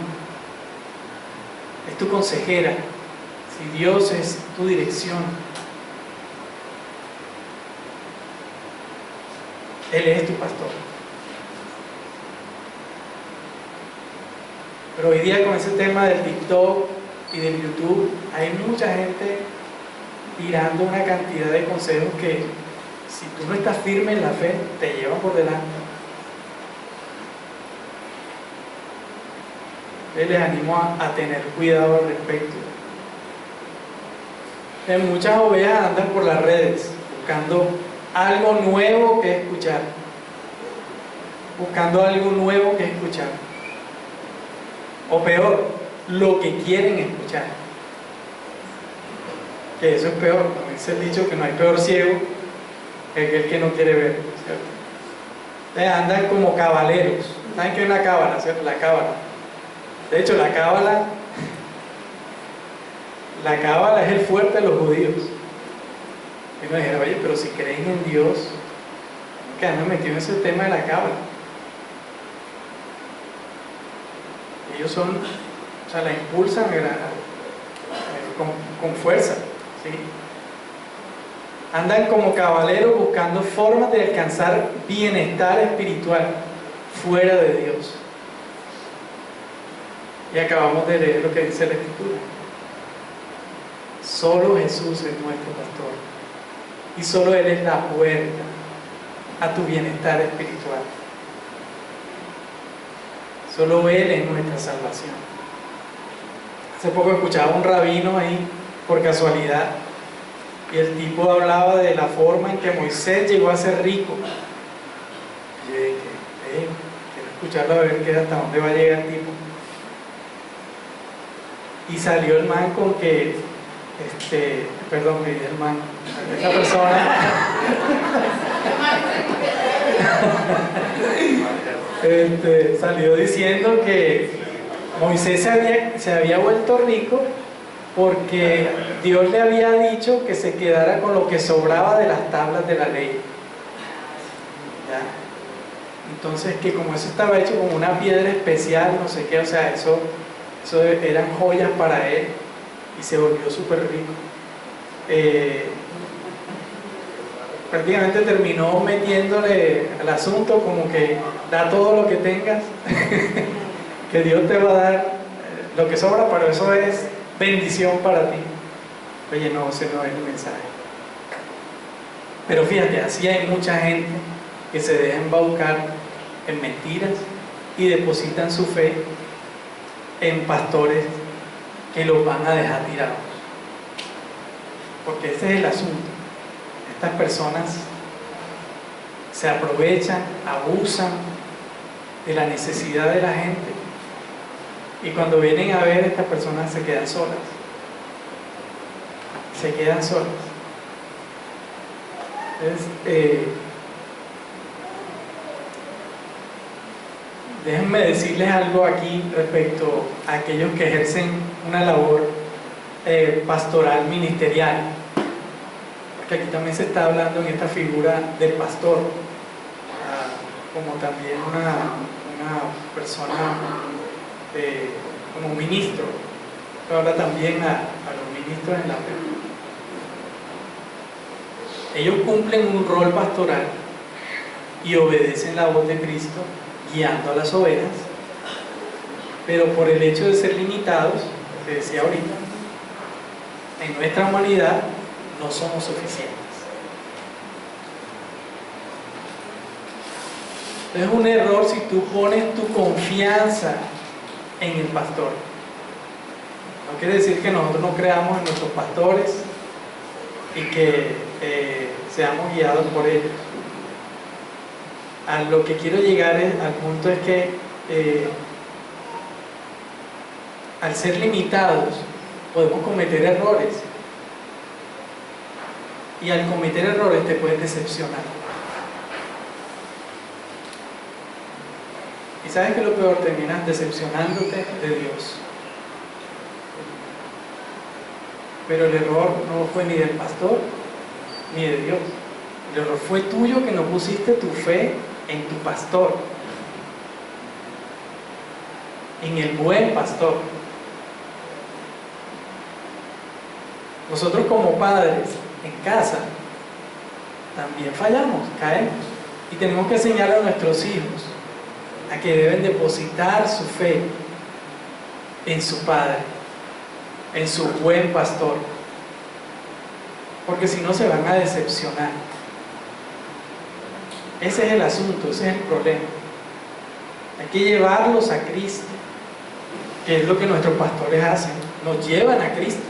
es tu consejera, si Dios es tu dirección, Él es tu pastor. Pero hoy día con ese tema del TikTok y del YouTube, hay mucha gente tirando una cantidad de consejos que, si tú no estás firme en la fe, te llevan por delante. Les animo a tener cuidado al respecto. Muchas ovejas andan por las redes buscando algo nuevo que escuchar. Buscando algo nuevo que escuchar. O peor, lo que quieren escuchar. Que eso es peor. Como dice el dicho, que no hay peor ciego que aquel que no quiere ver, ¿cierto? Andan como cabaleros. ¿Saben qué es una cábala, cierto? La cábala. De hecho, la cábala es el fuerte de los judíos. Y uno dijera: oye, pero si creen en Dios, que andan metidos en ese tema de la cábala. Ellos la impulsan con fuerza, ¿sí? Andan como caballeros buscando formas de alcanzar bienestar espiritual fuera de Dios. Y acabamos de leer lo que dice la Escritura. Solo Jesús es nuestro pastor. Y solo Él es la puerta a tu bienestar espiritual. Solo Él es nuestra salvación. Hace poco escuchaba un rabino ahí, por casualidad, y el tipo hablaba de la forma en que Moisés llegó a ser rico. Y yo dije: quiero escucharlo, a ver hasta dónde va a llegar el tipo. Y salió el man con que, perdón, me dije el man, esa persona, salió diciendo que Moisés se había vuelto rico porque Dios le había dicho que se quedara con lo que sobraba de las tablas de la ley. ¿Ya? Entonces, que como eso estaba hecho con una piedra especial, no sé qué, o sea, eso eran joyas para él. y se volvió súper rico. Prácticamente terminó metiéndole al asunto como que da todo lo que tengas, que Dios te va a dar lo que sobra, pero eso es bendición para ti. Oye, no, ese no es el mensaje. Pero fíjate, así hay mucha gente que se deja embaucar en mentiras y depositan su fe en pastores que los van a dejar tirados. Porque ese es el asunto. Estas personas se aprovechan, abusan de la necesidad de la gente, y cuando vienen a ver, estas personas se quedan solas. Se quedan solas. Entonces, déjenme decirles algo aquí respecto a aquellos que ejercen una labor pastoral ministerial, porque aquí también se está hablando en esta figura del pastor, como también una persona como un ministro. Pero habla también a los ministros en la fe. Ellos cumplen un rol pastoral y obedecen la voz de Cristo guiando a las ovejas, pero por el hecho de ser limitados, lo que decía ahorita, en nuestra humanidad no somos suficientes. Es un error si tú pones tu confianza en el pastor. No quiere decir que nosotros no creamos en nuestros pastores y que seamos guiados por ellos. A lo que quiero llegar al punto es que al ser limitados podemos cometer errores, y al cometer errores te puedes decepcionar. ¿Y sabes qué es lo peor? Terminas decepcionándote de Dios. Pero el error no fue ni del pastor ni de Dios. El error fue tuyo, que no pusiste tu fe en tu pastor, en el buen pastor. Nosotros como padres en casa también fallamos, caemos, y tenemos que enseñar a nuestros hijos a que deben depositar su fe en su padre, en su buen pastor, porque si no se van a decepcionar. Ese es el asunto, ese es el problema. Hay que llevarlos a Cristo, que es lo que nuestros pastores hacen, nos llevan a Cristo.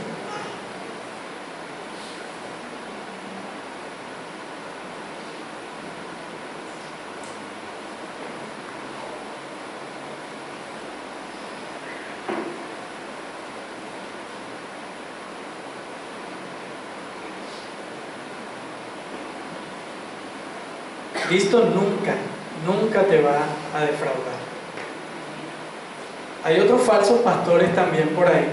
Cristo nunca te va a defraudar. Hay otros falsos pastores también por ahí,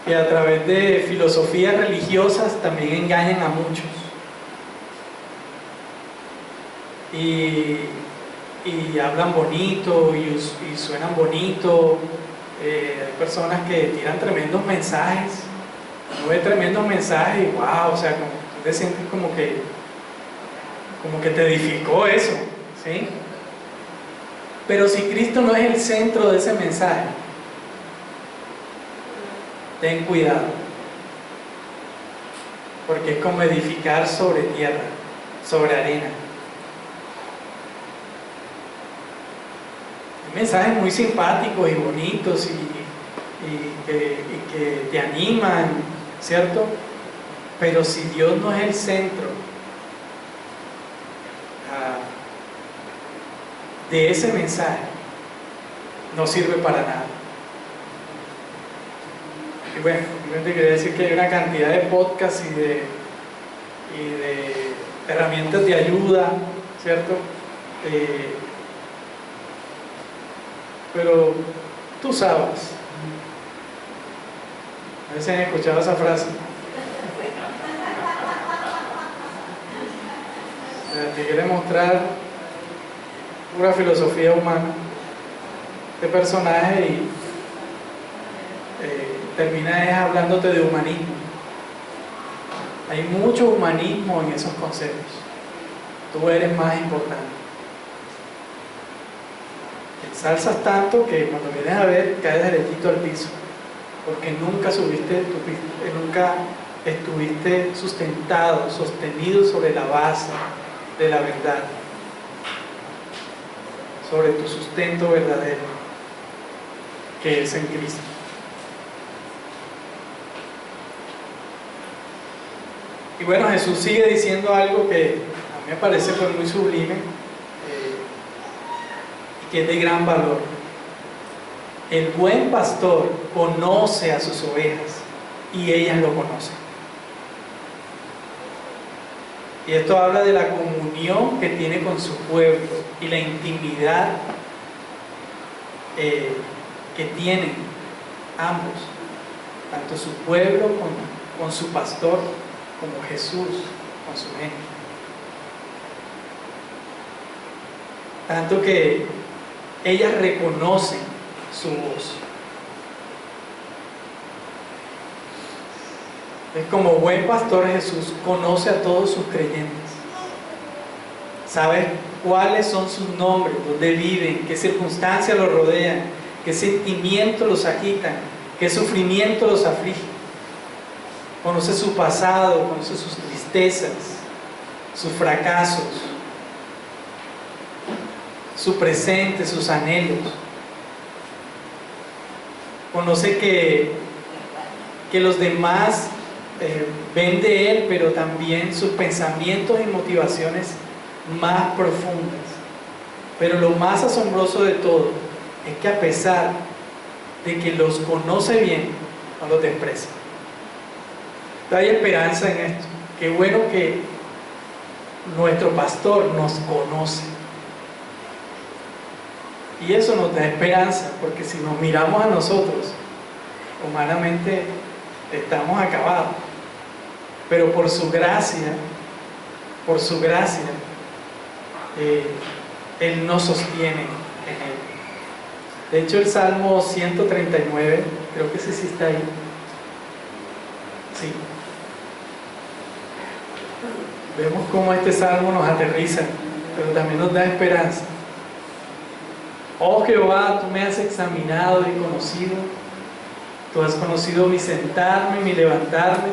que a través de filosofías religiosas también engañan a muchos. Y hablan bonito y suenan bonito. Hay personas que tiran tremendos mensajes. Uno ve tremendos mensajes y wow, o sea, como tú te sientes como que te edificó eso, ¿sí? Pero si Cristo no es el centro de ese mensaje, ten cuidado, porque es como edificar sobre tierra, sobre arena. Hay mensajes muy simpáticos y bonitos y que te animan, ¿cierto? Pero si Dios no es el centro de ese mensaje, no sirve para nada. Y bueno, te quería decir que hay una cantidad de podcasts y de herramientas de ayuda, ¿cierto? Pero tú sabes, a veces han escuchado esa frase, te quiere mostrar pura filosofía humana de personaje y termina hablándote de humanismo. Hay mucho humanismo en esos conceptos. Tú eres más importante. Ensalzas tanto que cuando vienes a ver caes derechito al piso, porque nunca nunca estuviste sostenido sobre la base de la verdad, sobre tu sustento verdadero, que es en Cristo. Y bueno, Jesús sigue diciendo algo que a mí me parece pues muy sublime, que es de gran valor. El buen pastor conoce a sus ovejas y ellas lo conocen. Y esto habla de la comunión que tiene con su pueblo y la intimidad que tienen ambos, tanto su pueblo con su pastor, como Jesús con su gente. Tanto que ellas reconocen su voz. Es como buen pastor, Jesús conoce a todos sus creyentes. Sabe cuáles son sus nombres, dónde viven, qué circunstancias los rodean, qué sentimientos los agitan, qué sufrimiento los aflige. Conoce su pasado, conoce sus tristezas, sus fracasos, su presente, sus anhelos. Conoce que los demás ven de Él, pero también sus pensamientos y motivaciones más profundas. Pero lo más asombroso de todo es que a pesar de que los conoce bien, no los desprecia. Hay esperanza en esto. Qué bueno que nuestro pastor nos conoce. Y eso nos da esperanza, porque si nos miramos a nosotros, humanamente estamos acabados. Pero por su gracia, Él nos sostiene en Él. De hecho, el Salmo 139, creo que ese sí está ahí. Sí. Vemos cómo este salmo nos aterriza, pero también nos da esperanza. Oh Jehová, tú me has examinado y conocido. Tú has conocido mi sentarme, mi levantarme.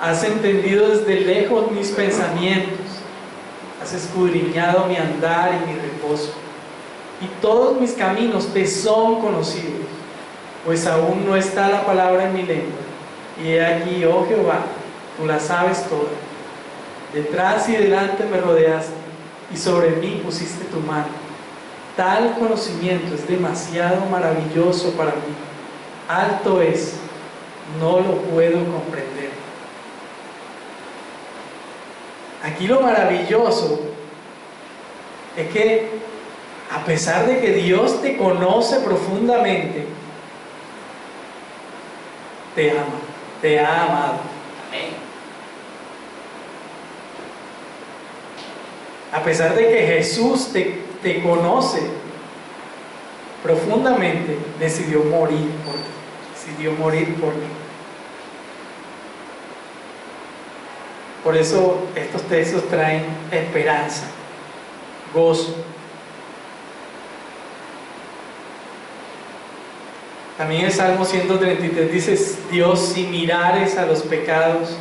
Has entendido desde lejos mis pensamientos. Has escudriñado mi andar y mi reposo. Y todos mis caminos te son conocidos, pues aún no está la palabra en mi lengua. Y he aquí, oh Jehová, tú la sabes toda. Detrás y delante me rodeaste, y sobre mí pusiste tu mano. Tal conocimiento es demasiado maravilloso para mí. Alto es, no lo puedo comprender. Aquí lo maravilloso es que a pesar de que Dios te conoce profundamente, te ama, te ha amado. Amén. A pesar de que Jesús te conoce profundamente, decidió morir por ti. Por eso estos textos traen esperanza, gozo. También el Salmo 133 dice: Dios, si mirares a los pecados,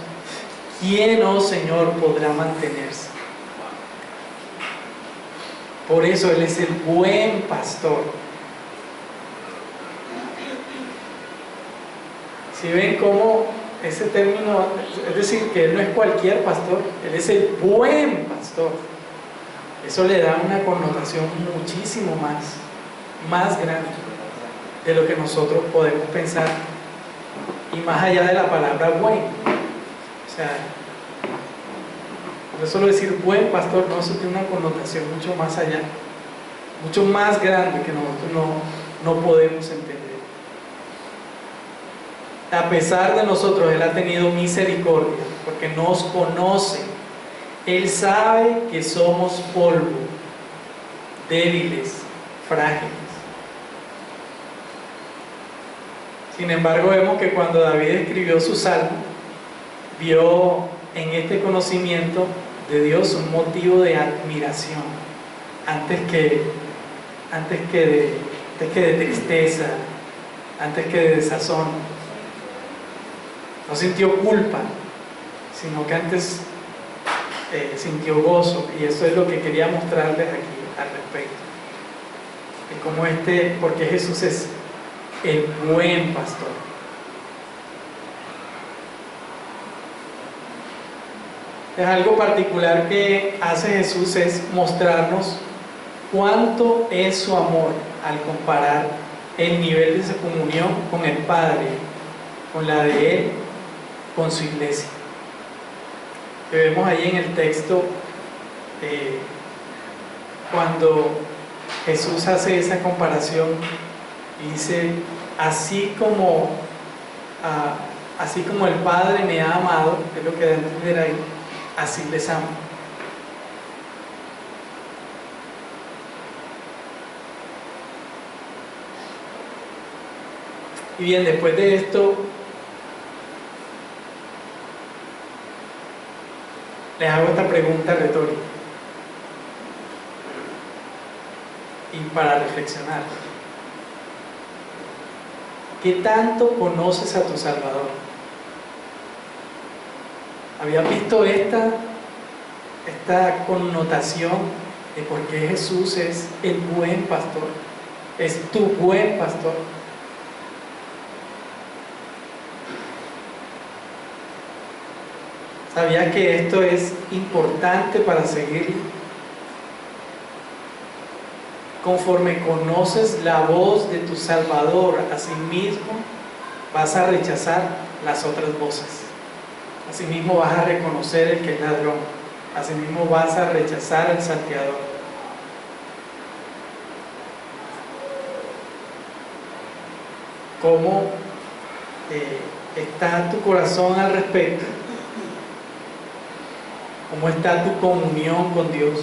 ¿quién, oh Señor, podrá mantenerse? Por eso Él es el buen pastor. Si ven cómo ese término, es decir, que Él no es cualquier pastor, Él es el buen pastor. Eso le da una connotación muchísimo más grande de lo que nosotros podemos pensar, y más allá de la palabra buen. O sea, no solo decir buen pastor, no, eso tiene una connotación mucho más allá, mucho más grande que nosotros no podemos entender. A pesar de nosotros, Él ha tenido misericordia, porque nos conoce. Él sabe que somos polvo, débiles, frágiles. Sin embargo, vemos que cuando David escribió su salmo, vio en este conocimiento de Dios un motivo de admiración, antes que de tristeza, antes que de desazón. No sintió culpa, sino que antes sintió gozo, y eso es lo que quería mostrarles aquí al respecto. Es como porque Jesús es el buen pastor. Es algo particular que hace Jesús, es mostrarnos cuánto es su amor al comparar el nivel de su comunión con el Padre, con la de Él, con su iglesia. Que vemos ahí en el texto cuando Jesús hace esa comparación y dice: así como el Padre me ha amado, es lo que da a entender ahí, así les amo. Y bien, después de esto, les hago esta pregunta retórica y para reflexionar. ¿Qué tanto conoces a tu Salvador? ¿Habías visto esta connotación de por qué Jesús es el buen pastor? Es tu buen pastor. ¿Sabías que esto es importante para seguirlo? Conforme conoces la voz de tu Salvador, asimismo vas a rechazar las otras voces. Asimismo vas a reconocer el que es ladrón. Asimismo vas a rechazar al salteador. ¿Cómo está tu corazón al respecto? ¿Cómo está tu comunión con Dios?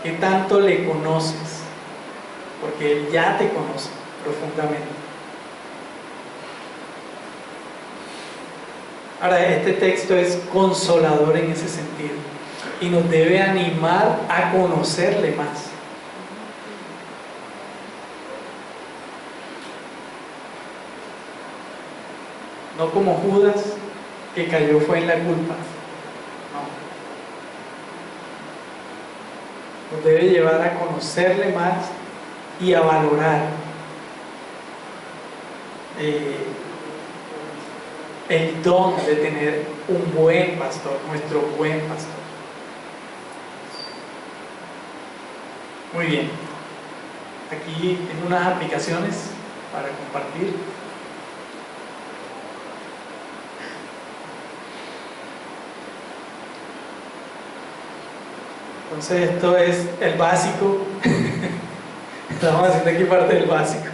¿Qué tanto le conoces? Porque Él ya te conoce profundamente. Ahora, este texto es consolador en ese sentido y nos debe animar a conocerle más. No como Judas, que cayó fue en la culpa. No. Nos debe llevar a conocerle más y a valorar el don de tener un buen pastor, nuestro buen pastor. Muy bien. Aquí tengo unas aplicaciones para compartir. Entonces esto es el básico. Estamos haciendo aquí parte del básico.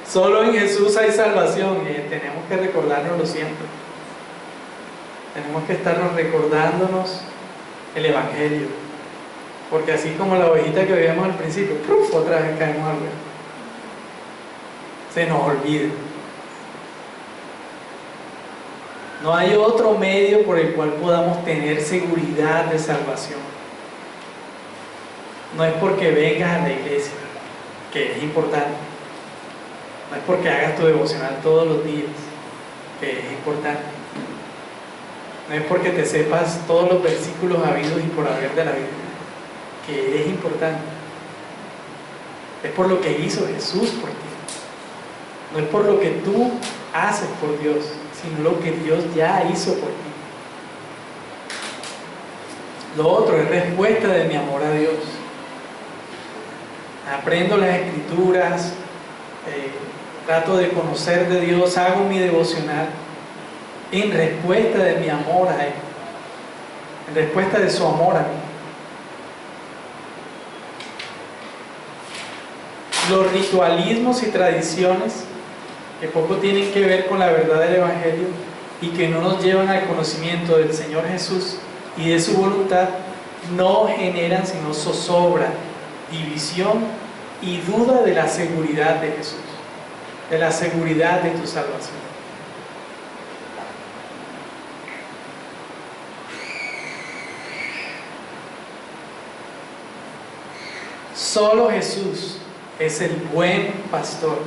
Solo en Jesús hay salvación y tenemos que recordárnoslo siempre. Tenemos que estarnos recordándonos el Evangelio. Porque así como la ovejita que veíamos al principio, ¡puf!, otra vez caemos al hueco. Se nos olvida. No hay otro medio por el cual podamos tener seguridad de salvación. No es porque vengas a la iglesia, que es importante. No es porque hagas tu devocional todos los días, que es importante. No es porque te sepas todos los versículos habidos y por haber de la Biblia, que es importante. Es por lo que hizo Jesús por ti. No es por lo que tú haces por Dios, sino lo que Dios ya hizo por ti. Lo otro es respuesta de mi amor a Dios. Aprendo las Escrituras, trato de conocer de Dios, hago mi devocional en respuesta de mi amor a Él, en respuesta de su amor a mí. Los ritualismos y tradiciones que poco tienen que ver con la verdad del Evangelio y que no nos llevan al conocimiento del Señor Jesús y de su voluntad, no generan sino zozobra, división y duda de la seguridad de Jesús, de la seguridad de tu salvación. Solo Jesús es el buen pastor,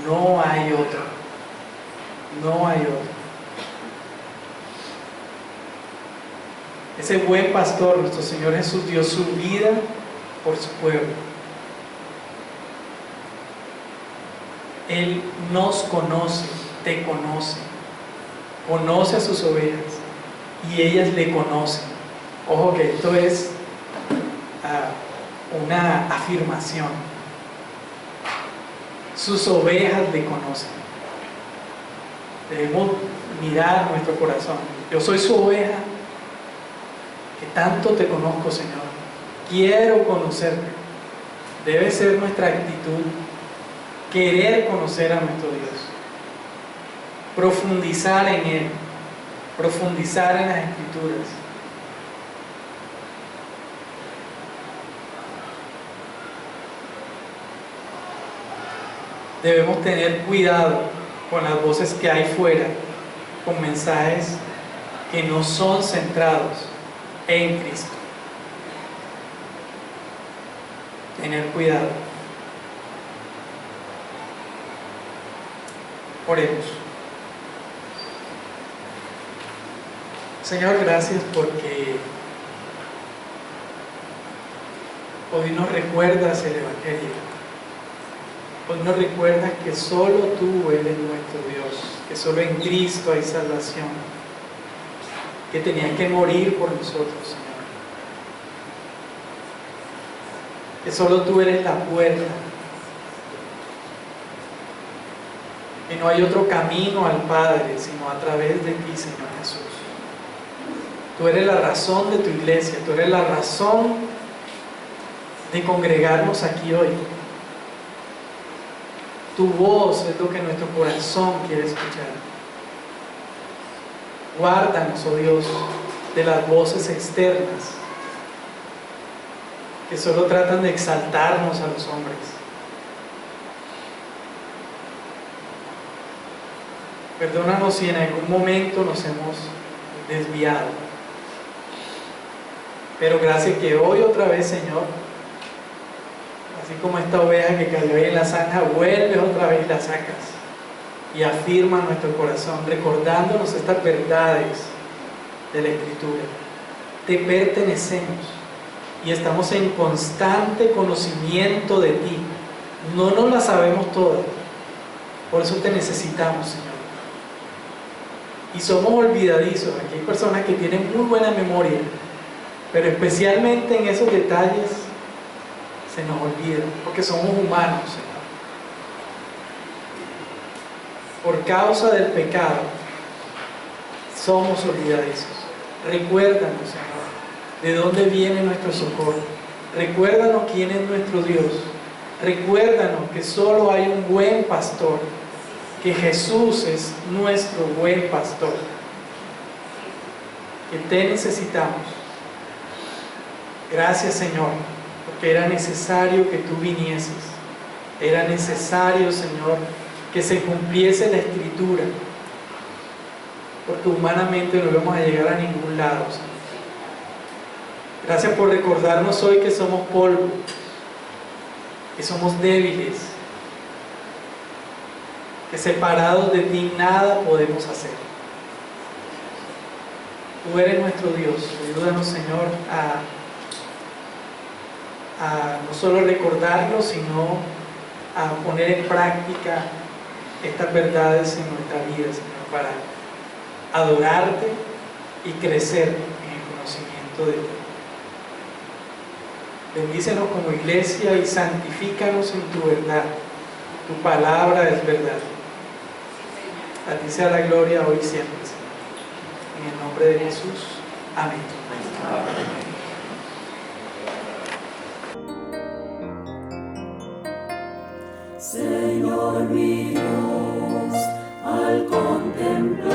no hay otro, no hay otro. Ese buen pastor, nuestro Señor Jesús, dio su vida por su pueblo. Él nos conoce, te conoce, conoce a sus ovejas y ellas le conocen. Ojo que esto es una afirmación. Sus ovejas le conocen. Debemos mirar nuestro corazón. Yo soy su oveja, que tanto te conozco, Señor. Quiero conocerte. Debe ser nuestra actitud, querer conocer a nuestro Dios, profundizar en Él, profundizar en las Escrituras. Debemos tener cuidado con las voces que hay fuera, con mensajes que no son centrados en Cristo. Tener cuidado. Oremos. Señor, gracias porque hoy nos recuerdas el Evangelio. Hoy nos recuerdas que solo tú eres nuestro Dios, que solo en Cristo hay salvación, que tenías que morir por nosotros, Señor. Que solo tú eres la puerta, que no hay otro camino al Padre sino a través de ti, Señor Jesús. Tú eres la razón de tu iglesia, tú eres la razón de congregarnos aquí hoy. Tu voz es lo que nuestro corazón quiere escuchar. Guárdanos, oh Dios, de las voces externas que solo tratan de exaltarnos a los hombres. Perdónanos si en algún momento nos hemos desviado. Pero gracias que hoy otra vez, Señor, así como esta oveja que cayó ahí en la zanja, vuelves otra vez y la sacas y afirma nuestro corazón, recordándonos estas verdades de la Escritura. Te pertenecemos y estamos en constante conocimiento de ti. No nos la sabemos todas, por eso te necesitamos, Señor. Y somos olvidadizos. Aquí hay personas que tienen muy buena memoria, pero especialmente en esos detalles se nos olvida, porque somos humanos, Señor. Por causa del pecado, somos olvidadizos. Recuérdanos, Señor, de dónde viene nuestro socorro. Recuérdanos quién es nuestro Dios. Recuérdanos que solo hay un buen pastor, que Jesús es nuestro buen pastor, que te necesitamos. Gracias, Señor, porque era necesario que tú vinieses. Era necesario, Señor, que se cumpliese la Escritura, porque humanamente no vamos a llegar a ningún lado, Señor. Gracias por recordarnos hoy que somos polvo, que somos débiles, que separados de ti nada podemos hacer. Tú eres nuestro Dios. Ayúdanos, Señor, a no solo recordarlo, sino a poner en práctica estas verdades en nuestra vida, Señor, para adorarte y crecer en el conocimiento de ti. Bendícenos como iglesia y santifícanos en tu verdad. Tu palabra es verdad. A ti sea la gloria hoy y siempre, Señor. En el nombre de Jesús. Amén. Señor mi Dios, al contemplar